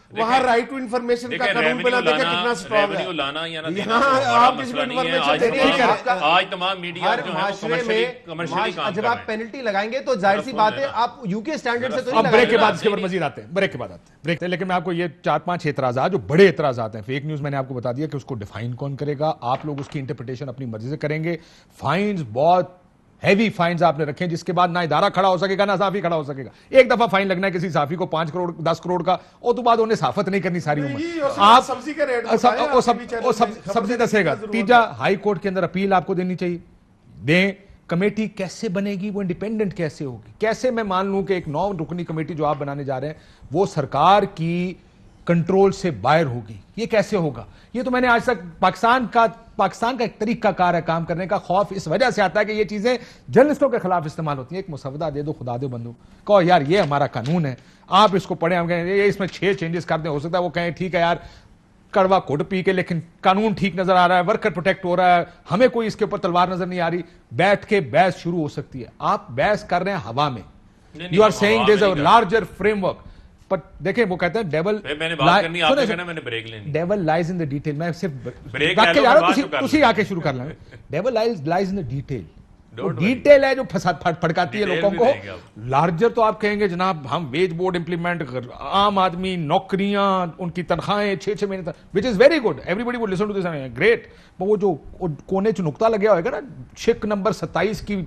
वहां राइट टू इंफॉर्मेशन का कानून बना देखे कितना स्ट्रांग है। लाना या ना यहाँ आप किसी को information दे रहे हैं। आज तमाम मीडिया हर जो है माशरे में जब आप पेनल्टी लगाएंगे तो जाहिर सी बात है आप यूके स्टैंडर्ड से तो नहीं अब ब्रेक के लगाएंगे। बाद इसके ऊपर मजीद आते हैं, ब्रेक के बाद आते हैं, ब्रेक। लेकिन मैं आपको ये 4-5 एतराज़ात जो बड़े एतराज़ात हैं। फेक न्यूज मैंने आपको बता दिया कि उसको डिफाइन कौन करेगा, आप लोग उसकी इंटरप्रिटेशन अपनी मर्जी से करेंगे। फाइन्स बहुत हैवी फाइन्स आपने रखे जिसके बाद ना इदारा खड़ा हो सकेगा ना साफी खड़ा हो सकेगा। एक दफा फाइन लगना है किसी साफी को 5 करोड़ 10 करोड़ का, और तो बाद उन्हें साफत नहीं करनी सारी उम्र। आप सब्जी का रेट सब्जी दसेगा। तीजा, हाई कोर्ट के अंदर अपील आपको देनी चाहिए, दें। कमेटी कैसे बनेगी, वो इंडिपेंडेंट कैसे होगी? कैसे मैं मान लूं कि एक 9 रुकनी कमेटी जो आप बनाने जा रहे हैं वो सरकार की कंट्रोल से बाहर होगी? ये कैसे होगा? ये तो मैंने आज तक पाकिस्तान का एक तरीका कार है काम करने का। खौफ इस वजह से आता है कि ये चीजें जर्नलिस्टों के खिलाफ इस्तेमाल होती हैं। एक मुसवदा दे दो, खुदा दे बंदो, कहो यार ये हमारा कानून है, आप इसको पढ़ें, हम कहें ये इसमें 6 चेंजेस कर दें। हो सकता है वो कहें ठीक है यार कड़वा घुट पी के, लेकिन कानून ठीक नजर आ रहा है, वर्कर प्रोटेक्ट हो रहा है, हमें कोई इसके ऊपर तलवार नजर नहीं आ रही। बैठ के बहस शुरू हो सकती है। आप बहस कर रहे हैं हवा में। You are saying there is a larger framework. पर देखें वो कहते हैं डेवल मैंने बात करनी, आपने कहना मैंने ब्रेक लेनी। Devil lies in the detail. मैं सिर्फ ब्रेक रख के जा रहा हूं, तुसी आके शुरू कर लें। Devil lies in the detail. Detail है जो फसाद फड़काती है लोगों को। लार्जर तो आप कहेंगे जनाब हम वेज बोर्ड इंप्लीमेंट, आम आदमी नौकरियां, उनकी तनख्वाहें 6-6 महीने तक, which is very good, everybody would listen to this, great. वो जो कोने च नुकता लगे होगा ना, शिक नंबर 27 की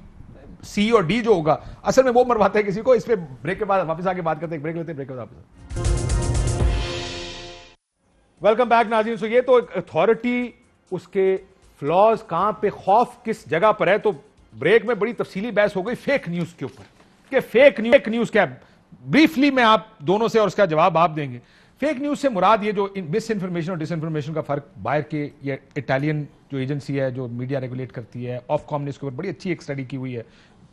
सी और डी जो होगा, असल में वो मरवाते हैं किसी को। इस पे ब्रेक के बाद वापस आके बात करते हैं, ब्रेक लेते हैं, ब्रेक के बाद वापस। वेलकम बैक नाज़रीन। सो ये तो अथॉरिटी, उसके फ्लॉज कहां पे, खौफ किस जगह पर है, तो ब्रेक में बड़ी तफसीली बहस हो गई फेक न्यूज के ऊपर कि फेक न्यूज क्या है। ब्रीफली मैं आप दोनों से और उसका जवाब आप देंगे। फेक न्यूज से मुराद ये जो मिस इन्फॉर्मेशन और डिसइंफॉर्मेशन का फर्क, बाहर के ये इटालियन जो एजेंसी है जो मीडिया रेगुलेट करती है, ऑफकॉम ने इसके ऊपर बड़ी अच्छी एक स्टडी की हुई है,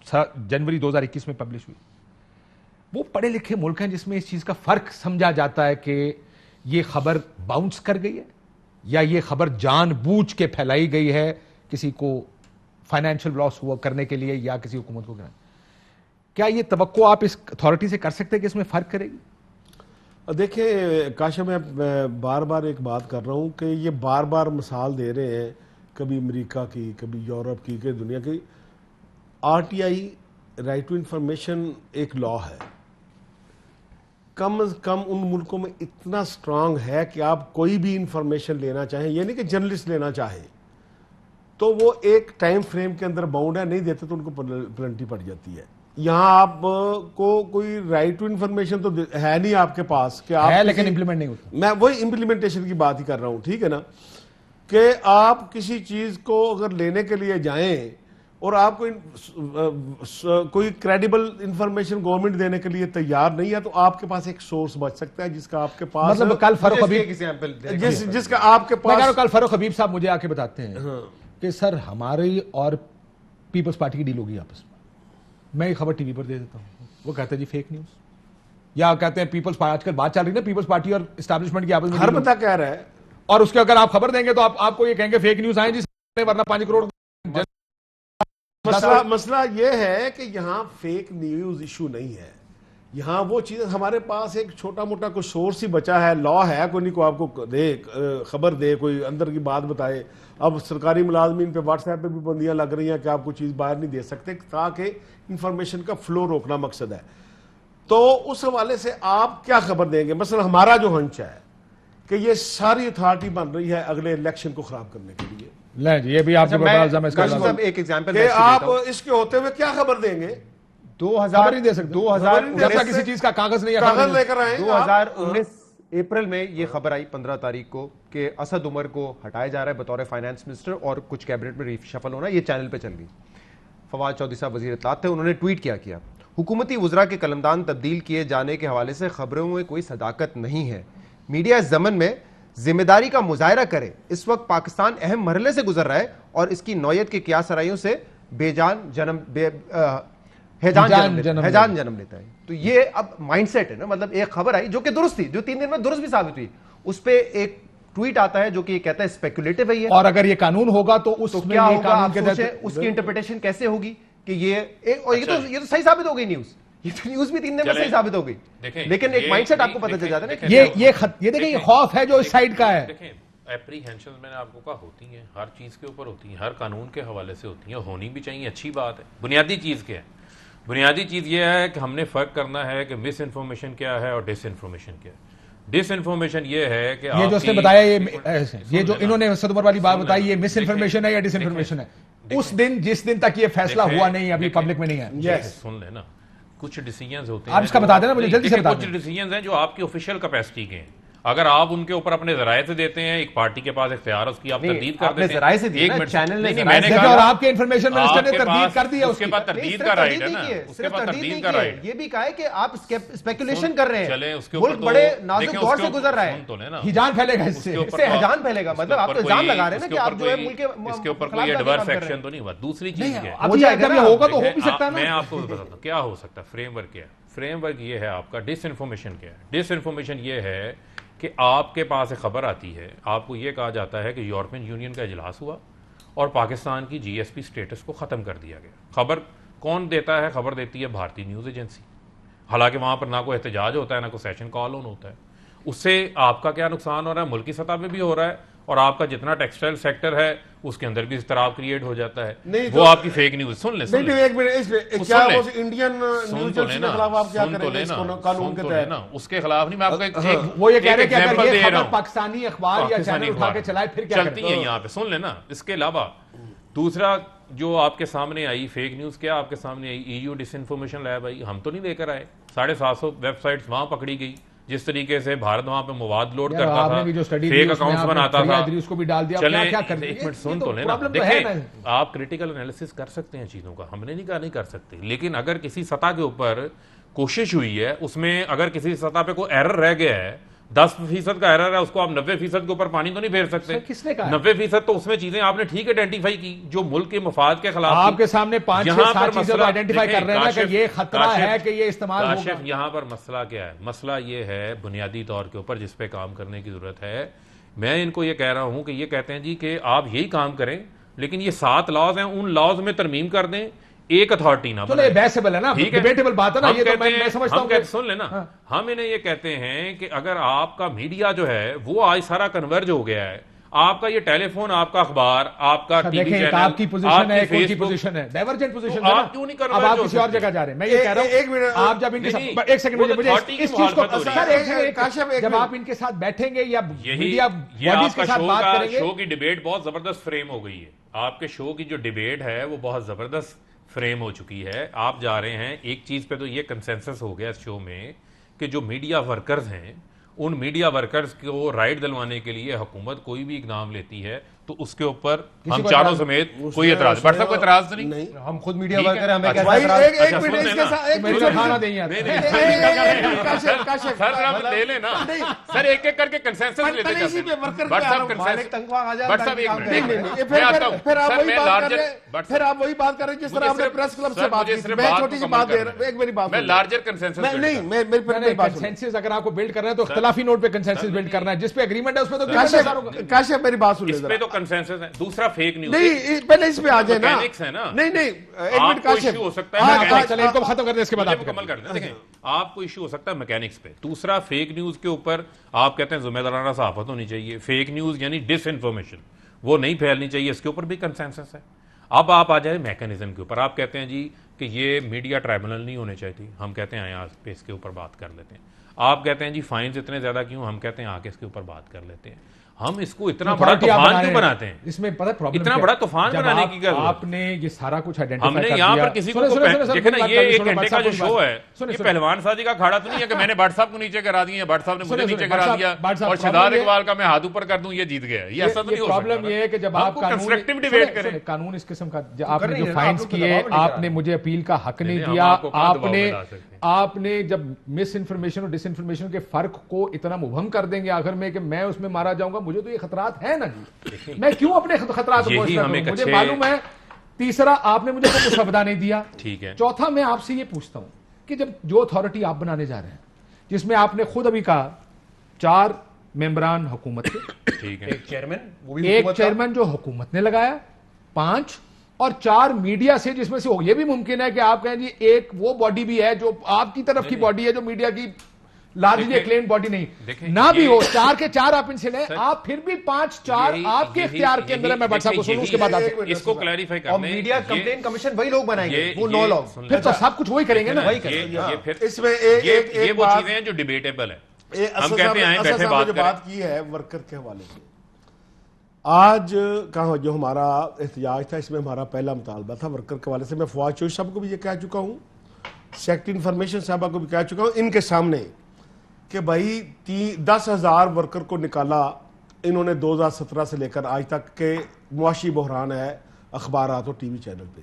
जनवरी 2021 में पब्लिश हुई। वो पढ़े लिखे मुल्क हैं जिसमें इस चीज का फर्क समझा जाता है कि ये खबर बाउंस कर गई है या ये खबर जानबूझ के फैलाई गई है किसी को फाइनेंशियल लॉस हुआ करने के लिए या किसी हुकूमत को करने। क्या ये तवक्को आप इस अथॉरिटी से कर सकते हैं कि इसमें फर्क करेगी? देखिए काशा, मैं बार बार एक बात कर रहा हूं कि ये बार बार मिसाल दे रहे हैं, कभी अमेरिका की, कभी यूरोप की, कभी दुनिया की। RTI, राइट टू इंफॉर्मेशन, एक लॉ है। कम अज कम उन मुल्कों में इतना स्ट्रांग है कि आप कोई भी इंफॉर्मेशन लेना चाहें, यानी कि जर्नलिस्ट लेना चाहे, तो वो एक टाइम फ्रेम के अंदर बाउंड है, नहीं देते तो उनको पेनल्टी पड़ जाती है। यहाँ आप को कोई राइट टू इंफॉर्मेशन तो है नहीं आपके पास कि आप है, लेकिन इंप्लीमेंट नहीं होता। मैं वही इंप्लीमेंटेशन की बात ही कर रहा हूँ, ठीक है ना, कि आप किसी चीज को अगर लेने के लिए जाएं और आपको कोई क्रेडिबल इंफॉर्मेशन गवर्नमेंट देने के लिए तैयार नहीं है, तो आपके पास एक सोर्स बच सकता है जिसका आपके पास, मतलब कल फारूक हबीब, जिसका आपके पास, कल फारूक हबीब साहब मुझे आके बताते हैं कि सर हमारी और पीपल्स पार्टी की डील होगी आपस में, मैं ये खबर टीवी पर दे देता हूँ, वो कहते हैं जी फेक न्यूज, या कहते हैं पीपल्स पार्टी, आजकल बात चल रही है ना पीपल्स पार्टी और एस्टैब्लिशमेंट की आपस में, हर बंदा कह रहा है, और उसके अगर आप खबर देंगे तो आपको ये कहेंगे फेक न्यूज आए जी, वरना 5 करोड़। मसला ये है कि यहाँ फेक न्यूज इशू नहीं है, यहाँ वो चीज, हमारे पास एक छोटा मोटा कोई सोर्स ही बचा है, लॉ है, कोई नहीं को आपको दे खबर दे, कोई अंदर की बात बताए। अब सरकारी मुलाजमीन पे व्हाट्सएप पे भी बंदियां लग रही हैं कि आप कोई चीज़ बाहर नहीं दे सकते, ताकि इंफॉर्मेशन का फ्लो रोकना मकसद है। तो उस हवाले से आप क्या खबर देंगे? मसलन हमारा जो हंच है कि ये सारी अथॉरिटी बन रही है अगले इलेक्शन को खराब करने के लिए। ले जी, ये भी आपके एक एग्जांपल आप इसके होते हुए क्या खबर देंगे? 2000 नहीं दे सकते, 2019 किसी चीज का कागज नहीं है, कागज लेकर आए। 2019 अप्रैल में ये खबर आई 15 तारीख को कि असद उमर को हटाया जा रहा है बतौर फाइनेंस मिनिस्टर और कुछ कैबिनेट में रिशफल होना, ये चैनल पे चल गई। फवाद चौधरी साहब वजीर इत्तलात थे, उन्होंने ट्वीट किया हुकूमती वज़रा के कलमदान तब्दील किए जाने के हवाले से खबरों में कोई सदाकत नहीं है। मीडिया इस ज़मन में जिम्मेदारी का मुजाहरा करे। इस वक्त पाकिस्तान अहम मरहले से गुजर रहा है और इसकी नौयत के कियास सराइयों से हैजान जन्म लेता है। तो ये अब माइंडसेट है ना, मतलब एक खबर आई जो कि दुरुस्त थी, जो 3 दिन में दुरुस्त भी साबित हुई, उस पे एक ट्वीट आता है जो कि कहता है स्पेकुलेटिव है ये, और अगर ये कानून होगा तो उसमें क्या ये होगा? कानून आप के सोचें तहत उसकी इंटरप्रिटेशन कैसे होगी कि ये तो सही साबित हो गई न्यूज। ये तो न्यूज भी 3 दिन में सही साबित हो गई, लेकिन एक माइंडसेट आपको पता चल जाता है ना। ये देखिए, ये खौफ है जो इस साइड का है। देखें, एप्रीहेंशन मैंने आपको कहा होती हैं, हर चीज के ऊपर होती हैं, हर कानून के हवाले से होती हैं, होनी भी चाहिए, अच्छी बात है। बुनियादी चीज क्या है? बुनियादी चीज ये है कि हमने फर्क करना है कि मिस इन्फॉर्मेशन क्या है और डिस इन्फॉर्मेशन क्या है। डिस इन्फॉर्मेशन ये है कि ये जो उसने बताया, ये जो इन्होंने असद उमर वाली बात बताई, ये मिस इन्फॉर्मेशन है या डिस इन्फॉर्मेशन है? उस दिन जिस दिन तक ये फैसला हुआ नहीं, अभी पब्लिक में नहीं है। सुन लेना, कुछ डिसीजंस होते हैं, आप इसका बता देना मुझे जल्दी से बता दें। कुछ डिसीजंस हैं जो आपकी ऑफिशियल कैपेसिटी के हैं, अगर आप उनके ऊपर अपने जराये से देते हैं, एक पार्टी के पास इख्तियार उसकी आप तरदीद कर देते हैं, जराये से दिया, चैनल ने मैंने कहा और आपके इन्फॉर्मेशन मिनिस्टर ने तरदीद कर दी है, उसके बाद तरदीद का राइट है ना, उसके बाद तरदीद का राइट। ये भी कहा है कि आप स्पेकुलेशन कर रहे हैं, चले उसके ऊपर मुल्क बड़े नाजुक दौर से गुजर रहा है, हिजान फैलेगा इससे हिजान फैलेगा। मतलब आप तो इल्जाम लगा रहे हैं ना कि आप जो है मुल्क के इसके ऊपर कोई एडवर्स एक्शन तो नहीं हुआ। दूसरी चीज है, होगा तो हो भी सकता है। मैं आपको बताता हूं क्या हो सकता है। फ्रेमवर्क क्या है? फ्रेमवर्क ये है आपका। डिस इन्फॉर्मेशन क्या है? डिस इन्फॉर्मेशन ये है कि आपके पास एक खबर आती है, आपको यह कहा जाता है कि यूरोपियन यूनियन का इजलास हुआ और पाकिस्तान की जीएसपी स्टेटस को ख़त्म कर दिया गया। खबर कौन देता है? खबर देती है भारतीय न्यूज़ एजेंसी। हालांकि वहाँ पर ना कोई एहतजाज होता है, ना कोई सेशन कॉल ऑन होता है। उससे आपका क्या नुकसान हो रहा है? मुल्क की सतह पे भी हो रहा है, और आपका जितना टेक्सटाइल सेक्टर है उसके अंदर भी इस्तराब क्रिएट हो जाता है। वो तो आपकी फेक न्यूज़। सुन ले एक मिनट, क्या इंडियन न्यूज़ एजेंसी के खिलाफ आप क्या करेंगे कानून के तहत? ना उसके खिलाफ नहीं, मैं आपको वो ये कह रहे हैं कि अगर ये खबर पाकिस्तानी अखबार या चैनल उठा के चलाए फिर क्या चलती है यहाँ पे। सुन लेना, इसके अलावा दूसरा जो आपके सामने आई फेक न्यूज़, क्या आपके सामने आई? ईयू डिसइंफॉर्मेशन लैब आई, हम तो नहीं लेकर आए। 750 वेबसाइट्स वहां पकड़ी गई। जिस तरीके से भारत वहां पे मवाद लोड करता था, फेक अकाउंट्स बनाता था, उसको भी डाल दिया। चले क्या कर एक मिनट सुन तो लेना। देखिए, आप क्रिटिकल एनालिसिस कर सकते हैं चीजों का, हमने नहीं कहा नहीं कर सकते, लेकिन अगर किसी सतह के ऊपर कोशिश हुई है, उसमें अगर किसी सतह पे कोई एरर रह गया है, 10% का एरर है, उसको आप 90% के ऊपर पानी तो नहीं फेर सकते। किसने कहा? 90% तो उसमें चीजें आपने ठीक आइडेंटिफाई की जो मुल्क के मफाद के खिलाफ। आपके सामने 5-6 चीजें आइडेंटिफाई कर रहे हैं कि ये खतरा है कि ये इस्तेमाल होगा। यहाँ पर मसला क्या है? मसला ये है बुनियादी तौर के ऊपर जिस पे काम करने की जरूरत है। मैं इनको ये कह रहा हूं कि ये कहते हैं जी कि आप यही काम करें, लेकिन ये 7 लॉज हैं, उन लॉज में तरमीम कर दें, एक अथॉरिटी ना बनाए। बेसिबल है ना, डिबेटेबल बात है ना, ये तो मैं समझता हूं। सुन लेना, हम इन्हें ये कहते हैं कि अगर आपका मीडिया जो है वो आज सारा कन्वर्ज हो गया है, आपका ये टेलीफोन, आपका अखबार, आपका टीवी चैनल, आपकी पोजीशन है, कोई की पोजीशन है, डाइवर्जेंट पोजीशन है, आप क्यों नहीं कर रहे? अब आप किसी और जगह जा रहे हैं। मैं ये कह रहा हूं, एक मिनट, आप जब इनके साथ, एक सेकंड मुझे इस चीज को सर, जब आप इनके साथ बैठेंगे या मीडिया बॉडीज के साथ बात करेंगे, शो की डिबेट बहुत जबरदस्त फ्रेम हो गई है। आपके शो की जो डिबेट है वो बहुत जबरदस्त फ्रेम हो चुकी है। आप जा रहे हैं एक चीज पे, तो ये कंसेंसस हो गया इस शो में कि जो मीडिया वर्कर्स हैं, उन मीडिया वर्कर्स को राइट दिलवाने के लिए हुकूमत कोई भी इकदाम लेती है तो उसके ऊपर हम चारों समेत कोई एतराज, बट सब कोई एतराज तो नहीं। हम खुद मीडिया वर्कर हैं, हमें कैसे ले लेना सर, एक एक करके कंसेंसस लेते जाते हैं। बट सब फिर आप वही बात कर रहे हैं जिस तरह आपने प्रेस क्लब से बात की। मैं छोटी सी बात दे रहा हूं, एक मेरी बात, मैं लार्जर कंसेंसस नहीं, मेरी बात, कंसेंसस अगर आपको बिल्ड करना है तो इख्तिलाफी नोट पे कंसेंसस बिल्ड करना है, जिस पे एग्रीमेंट है उस पे तो काशिफ मेरी बात सुन ले। कंसेंसस है। दूसरा फेक न्यूज़ नहीं, पहले इस पे आ जाए ना। है ना? नहीं, एक मिनट काशिफ हो सकता है, चलिए इनको खत्म कर दें, इसके बाद आप मुकम्मल कर दें। देखें, आपको इशू हो सकता है मैकेनिक्स पे। दूसरा फेक न्यूज़ के ऊपर आप कहते हैं जिम्मेदाराना सहाफत होनी चाहिए। फेक न्यूज़ यानी डिस इन्फॉर्मेशन, वो नहीं फैलनी चाहिए, इसके ऊपर भी कंसेंसस है। अब आप आ जाए मैकेनिज्म के ऊपर। आप कहते हैं जी कि ये मीडिया ट्राइब्यूनल नहीं होने चाहिए, हम कहते हैं आए आज पे इसके ऊपर बात कर लेते हैं। आप कहते हैं जी फाइन्स इतने ज़्यादा क्यों, हम कहते हैं आके इसके ऊपर बात कर लेते हैं। हम इसको इतना बड़ा तूफान क्यों बनाते हैं? इसमें पता है प्रॉब्लम इतना बड़ा तूफान बनाने की क्या जरूरत? आपने ये सारा कुछ आइडेंटिफाई कर दिया। हमने यहाँ पर किसी को देखे ना, ये 1 घंटे का जो शो है, ये पहलवान साजी का खाड़ा तो नहीं है कि मैंने भट्ट साहब को नीचे करा दिया, भट्ट साहब ने मुझे नीचे करा दिया और शहजाद इकबाल का मैं हाथ ऊपर कर दूं ये जीत गया। ये ऐसा तो नहीं हो सकता। प्रॉब्लम ये है कि जब आप कंस्ट्रक्टिव डिबेट करें, कानून इस किस्म का, आपने जो फाइन्स किए, आपने मुझे अपील का हक नहीं दिया, आपने जब मिस इन्फॉर्मेशन और डिस इन्फॉर्मेशन के फर्क को इतना मुबहम कर देंगे आखिर में कि मैं उसमें मारा जाऊंगा, मुझे तो ये खतरात है ना जी, मैं क्यों अपने खतरात मुझे मालूम है। तीसरा, आपने मुझे कोई मुसवदा नहीं दिया, ठीक है। चौथा, मैं आपसे ये पूछता हूं कि जब जो अथॉरिटी आप बनाने जा रहे हैं, जिसमें आपने खुद अभी कहा 4 मेंबरान हुकूमत के, ठीक है, एक चेयरमैन जो हुकूमत ने लगाया, 5 और 4 मीडिया से, जिसमें से ये भी मुमकिन है कि आप कहें जी एक वो बॉडी भी है जो आपकी तरफ की बॉडी है, जो मीडिया की लार्जली एक्लेम्ड बॉडी नहीं ना भी हो, 4 के 4 आप इनसे लें, आप फिर भी 5-4 आपके इख्तियार के अंदर है। मैं भट्ट साहब को सुनूं, उसके बाद आते हैं इसको क्लैरिफाई करने। और मीडिया कंप्लेंट कमीशन वही लोग बनाएंगे, वो 9 लोग, फिर तो सब कुछ वही करेंगे ना। इसमें ये वो चीजें हैं जो डिबेटेबल है। हम कहते हैं बैठे बात की है वर्कर के हवाले से। आज कहा जो हमारा एहतजाज था, इसमें हमारा पहला मुतालबा था वर्कर के हवाले से। मैं फवाद चौधरी साहब को भी ये कह चुका हूँ, सेक्रेटरी इंफॉर्मेशन साहबा को भी कह चुका हूँ इनके सामने कि भाई 10,000 वर्कर को निकाला इन्होंने 2017 से लेकर आज तक के मुआशी बहरान है अखबारात और टीवी चैनल पे,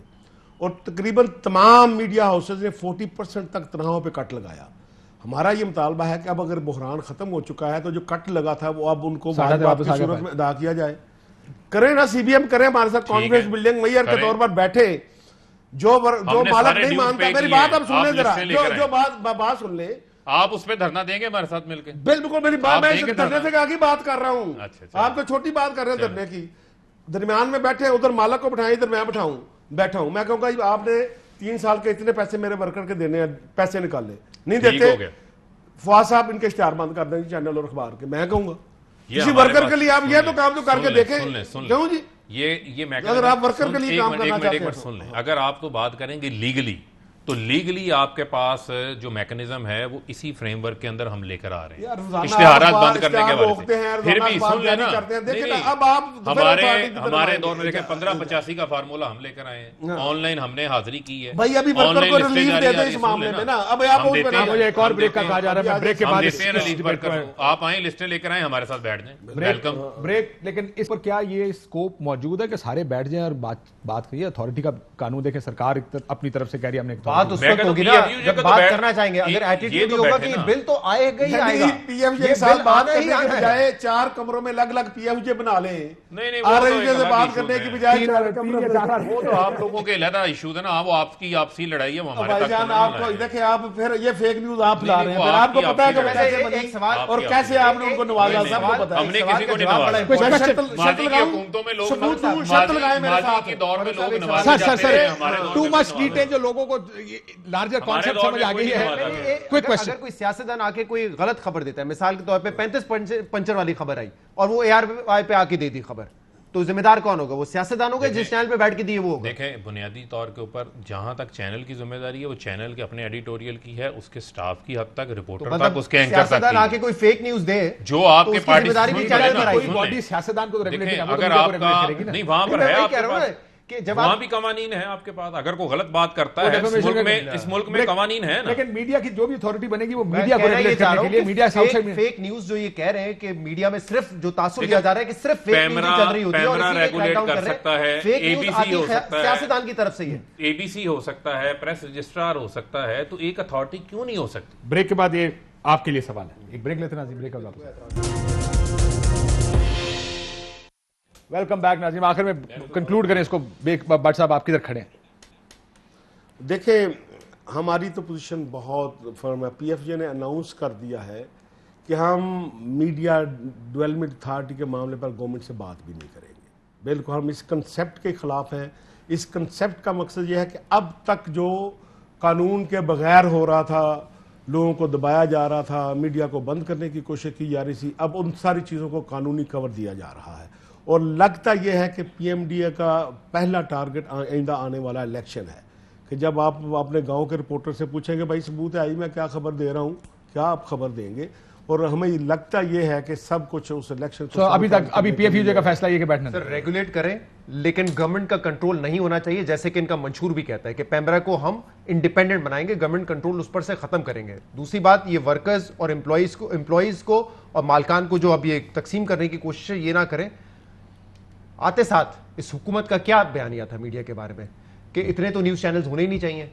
और तकरीबन तमाम मीडिया हाउसेज ने 40% तक तनख्वाहों पे कट लगाया। हमारा ये मुतालबा है कि अब अगर बहरान खत्म हो चुका है तो जो कट लगा था वो अब उनको की सूरत में अदा किया जाए। करें ना, सीबीएम करें हमारे साथ कॉन्फ्रेंस बिल्डिंग मैयर के तौर पर बैठे, जो मालक नहीं मानता, मेरी बात अब सुन ले जरा, जो बात सुन ले, आप उस पर धरना देंगे हमारे साथ मिलकर? बिल्कुल, मेरी बात, मैं धरने से आगे बात कर रहा हूँ। अच्छा, आप तो छोटी बात कर रहे हैं धरने की। दरमियान में बैठे, उधर मालक को बैठाएं, इधर मैं बैठा हूँ। मैं कहूँगा आपने 3 साल के इतने पैसे मेरे वर्कर के देने हैं, पैसे निकाले नहीं देते, फवाद साहब इनके इश्तिहार बंद कर देंगे चैनल और अखबार के। मैं कहूंगा किसी वर्कर के लिए आप ये तो काम तो करके देखें। क्यों जी, ये अगर आप वर्कर के लिए काम करना चाहते हैं, सुन लें, अगर आप तो बात करेंगे लीगली, तो लीगली आपके पास जो मैकेनिज्म है वो इसी फ्रेमवर्क के अंदर हम लेकर आ रहे हैं। इश्तिहारात बंद करने के बाद फिर भी सुन लेना, अब आप हमारे दौर में देखें 1585 का फार्मूला हम लेकर आए हैं, ऑनलाइन हमने हाजिरी की है भाई, अभी वर्कर को रिलीफ दे दें इस मामले में ना। अब आप मुझे एक और ब्रेक का कहा जा रहा है, ब्रेक के बाद आप आए, लिस्टें लेकर आए, हमारे साथ बैठ जाएं, वेलकम ब्रेक। लेकिन इस पर क्या ये स्कोप मौजूद है कि सारे बैठ जाएं और बात करिए? अथॉरिटी का कानून देखें, सरकार अपनी तरफ से कह रही है हमने बात उस वक्त होगी ना जब बात करना चाहेंगे। अगर एटीट्यूड होगा कि बिल तो आएगा ही आएगा, पीएफजे के साथ बात करने की बजाय 4 कमरों में अलग-अलग पीएफजे बना ले, आरएसजे से बात करने की बजाय वो तो आप लोगों के अलग इशू है ना, वो आपकी आपसी लड़ाई है, वो हमारे भाईजान आपको देखिए, आप फिर ये फेक न्यूज आप ला रहे हैं, फिर आपको पता है कि कैसे बनी और कैसे आपने उनको नवाजा, सबको पता है। हमने किसी को नहीं नवाजा, शर्त लगाऊं, हुकूमतों में लोग शर्त लगाए मेरे साथ के दौर में लोग नवाजे जाते हैं। टू मच डिटेल जो लोगों को लार्जर कॉन्सेप्ट समझ आ गई है। क्विक क्वेश्चन, अगर कोई सियासतदान आके कोई गलत खबर देता है, मिसाल के तौर पे 35 पंचर वाली खबर आई और वो ARY पे आके दे दी खबर, तो जिम्मेदार कौन होगा? वो सियासतदान होगा जिस चैनल पे बैठ के दिए वो। देखें, बुनियादी तौर के ऊपर जहां तक चैनल की जिम्मेदारी है, वो चैनल के अपने एडिटोरियल की है, उसके स्टाफ की हद तक, रिपोर्टर तक, उसके एंकर तक की। आके कोई फेक न्यूज दे जो आपके पार्टी जिम्मेदारी भी चैनल पर आई, बॉडी सियासतदान को रेगुलेट नहीं, अगर आपका नहीं वहां पर है, आपके पास कि जब वहां भी कवानीन है आपके पास, अगर कोई गलत बात करता है इस मुल्क में कवानीन है ना। लेकिन मीडिया की जो भी अथॉरिटी बनेगी वो मीडिया को रेगुलेट करने के लिए, मीडिया फेक न्यूज जो ये कह रहे हैं कि मीडिया में सिर्फ जो तासुर लिया जा रहा है कि सिर्फ फेक न्यूज चल रही होती है और इसी रेगुलेट कर सकता है, एबीसी हो सकता है, सियासतदान की तरफ से ये एबीसी हो सकता है, प्रेस रजिस्ट्रार हो सकता है, तो एक अथॉरिटी क्यों नहीं हो सकती? ब्रेक के बाद ये आपके लिए सवाल है, एक ब्रेक लेते नाज़िम, ब्रेक का वेलकम बैक नाज़िम। आखिर में कंक्लूड करें इसको, भट्ट साहब आप किधर खड़े हैं? देखें, हमारी तो पोजीशन बहुत फर्म है। पीएफजे ने अनाउंस कर दिया है कि हम मीडिया डेवलपमेंट अथॉरिटी के मामले पर गवर्नमेंट से बात भी नहीं करेंगे। बिल्कुल हम इस कंसेप्ट के खिलाफ हैं। इस कंसेप्ट का मकसद यह है कि अब तक जो कानून के बगैर हो रहा था, लोगों को दबाया जा रहा था, मीडिया को बंद करने की कोशिश की जा रही थी, अब उन सारी चीज़ों को कानूनी कवर दिया जा रहा है। और लगता यह है कि पीएमडीए का पहला टारगेट आइंदा आने वाला इलेक्शन है कि जब आप अपने गांव के रिपोर्टर से पूछेंगे भाई सबूत है आई मैं क्या खबर दे रहा हूं, क्या आप खबर देंगे, और हमें लगता ये है कि सब कुछ उस इलेक्शन तो अभी पीएफयूजे का फैसला ये कि बैठना सर रेगुलेट करें, लेकिन गवर्नमेंट का कंट्रोल नहीं होना चाहिए, जैसे कि इनका मंशूर भी कहता है कि पैमरा को हम इंडिपेंडेंट बनाएंगे, गवर्नमेंट कंट्रोल उस पर से खत्म करेंगे। दूसरी बात, ये वर्कर्स और एम्प्लॉइज को और मालकान को जो अब ये तकसीम करने की कोशिश है ये ना करें। आते साथ इस हुकूमत का क्या बयानिया था मीडिया के बारे में कि इतने तो न्यूज चैनल्स होने ही नहीं चाहिए।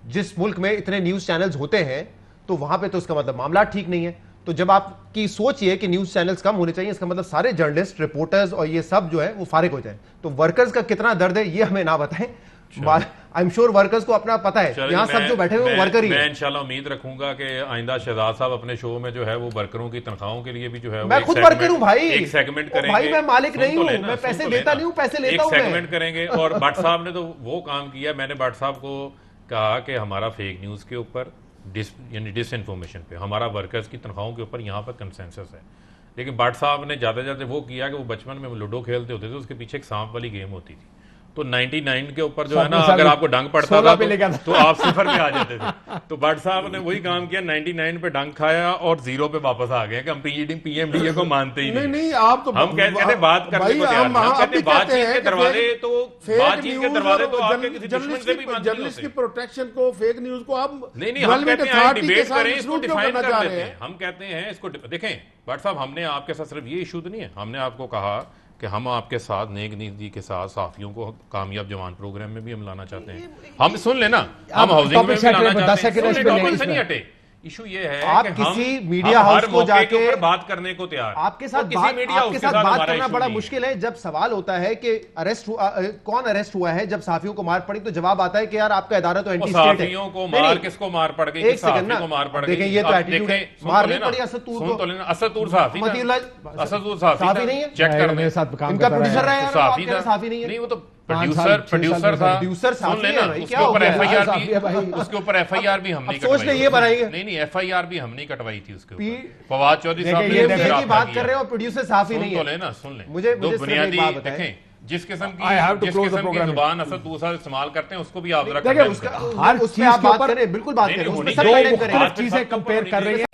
जिस मुल्क में इतने न्यूज चैनल्स होते हैं तो वहां पे तो इसका मतलब मामला ठीक नहीं है। तो जब आपकी सोच ये कि न्यूज चैनल्स कम होने चाहिए, इसका मतलब सारे जर्नलिस्ट, रिपोर्टर्स और ये सब जो है वो फारिग हो जाए। तो वर्कर्स का कितना दर्द है ये हमें ना बताएं। आई एम श्योर वर्कर्स को अपना पता है, यहाँ सब जो बैठे हुए वर्कर ही मैं इंशाल्लाह उम्मीद रखूंगा कि आइंदा शहजाद साहब अपने शो में जो है वो वर्करों की तनख्वाहों के लिए भी जो है मैं खुद वर्कर हूं भाई, एक सेगमेंट करेंगे। भाई मैं मालिक नहीं हूं, मैं पैसे देता नहीं हूं, पैसे लेता हूं। एक सेगमेंट करेंगे। और भट्ट साहब ने तो वो काम किया, मैंने भट्ट साहब को कहा कि हमारा फेक न्यूज के ऊपर यानी डिसइंफॉर्मेशन पे, हमारा वर्कर्स की तनख्वाहों के ऊपर यहाँ पर कंसेंसस है। लेकिन भट्ट साहब ने ज़्यादा वो किया कि वो बचपन में लूडो खेलते होते थे, उसके पीछे एक सांप वाली गेम होती थी, तो 99 के ऊपर जो है ना अगर आपको डंग पड़ता था तो आप 0 पे आ जाते थे। तो भट्ट साहब ने वही काम किया, 99 पे डंग खाया और 0 पे वापस आ गए कि हम पीएमडीए को मानते ही नहीं। आप तो हम कहते थे बात करने को तैयार, हम कहते बातचीत के दरवाजे तो आपके किसी दुश्मन से भी बंद जर्नलिस्ट की प्रोटेक्शन को, फेक न्यूज को आप नहीं हम कहते हैं डिबेट करें, इसको डिफाइन कर देते हैं। हम कहते हैं इसको देखें भट्ट साहब, हमने आपके साथ सिर्फ ये इशू तो नहीं है, हमने आपको कहा कि हम आपके साथ नेक नीति के साथ साफियों को कामियाब जवान प्रोग्राम में भी हम लाना चाहते हैं। हम सुन लेना, हम हाउसिंग में भी लाना चाहते हैं, टॉपिक से नहीं हटे। इशू ये है आप किसी मीडिया हाउस को जाके बात करने को तैयार, आपके साथ बात करना बड़ा मुश्किल है। जब सवाल होता है कि कौन अरेस्ट हुआ है, जब साफियों को मार पड़ी तो जवाब आता है कि यार आपका इदारा तो एंटी स्टेट है। साफियों को मार किसको मार पड़ गई? एक सेकंड ना, देखें ये तो एटीट्यूड है, मार नहीं पड़ी असदूर को। असदूर साफी नहीं है, चेक कर मेरे साथ काम इनका प्रोड्यूसर रहा है, साफी नहीं है। नहीं वो तो प्रोड्यूसर था, सुन लेना, उसके ऊपर एफआईआर भी हम नहीं कटवाई। नहीं एफआईआर भी हम नहीं कटवाई थी उसके ऊपर। फवाद चौधरी साहब ने बात कर रहे हो, प्रोड्यूसर साफी नहीं है। लेना सुन ले, मुझे बुनियादी देखें जिस किस्म की जुबान असद दूसरा इस्तेमाल करते हैं उसको भी आप जरा हर चीज आप बात करें, बिल्कुल बात करें, चीजें कंपेयर कर रही हैं।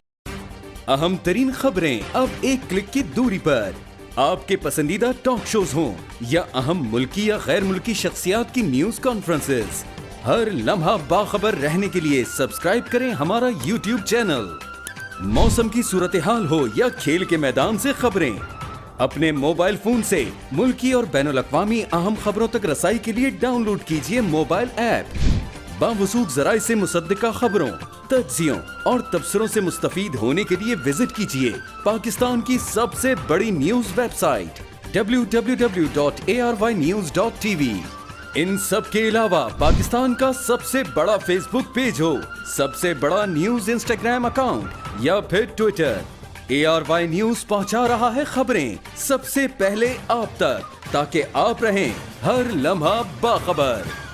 अहम तरीन खबरें अब एक क्लिक की दूरी पर, आपके पसंदीदा टॉक शोज हों या अहम मुल्की या गैर मुल्की शख्सियात की न्यूज कॉन्फ्रेंसेस, हर लम्हा बाखबर रहने के लिए सब्सक्राइब करें हमारा YouTube चैनल। मौसम की सूरत हाल हो या खेल के मैदान से खबरें, अपने मोबाइल फोन से मुल्की और बैनुल-अक़वामी अहम खबरों तक रसाई के लिए डाउनलोड कीजिए मोबाइल ऐप। बावसूख ज़राए से मुसद्दिका खबरों, तज्ज़ियों और तबसरों से मुस्तफ़ीद होने के लिए विजिट कीजिए पाकिस्तान की सबसे बड़ी न्यूज वेबसाइट www.arYnews.tv। इन सब के अलावा पाकिस्तान का सबसे बड़ा फेसबुक पेज हो, सबसे बड़ा न्यूज इंस्टाग्राम अकाउंट या फिर ट्विटर, ARY न्यूज पहुंचा रहा है खबरें सबसे पहले आप तक, ताकि आप रहें हर लम्हा बाखबर।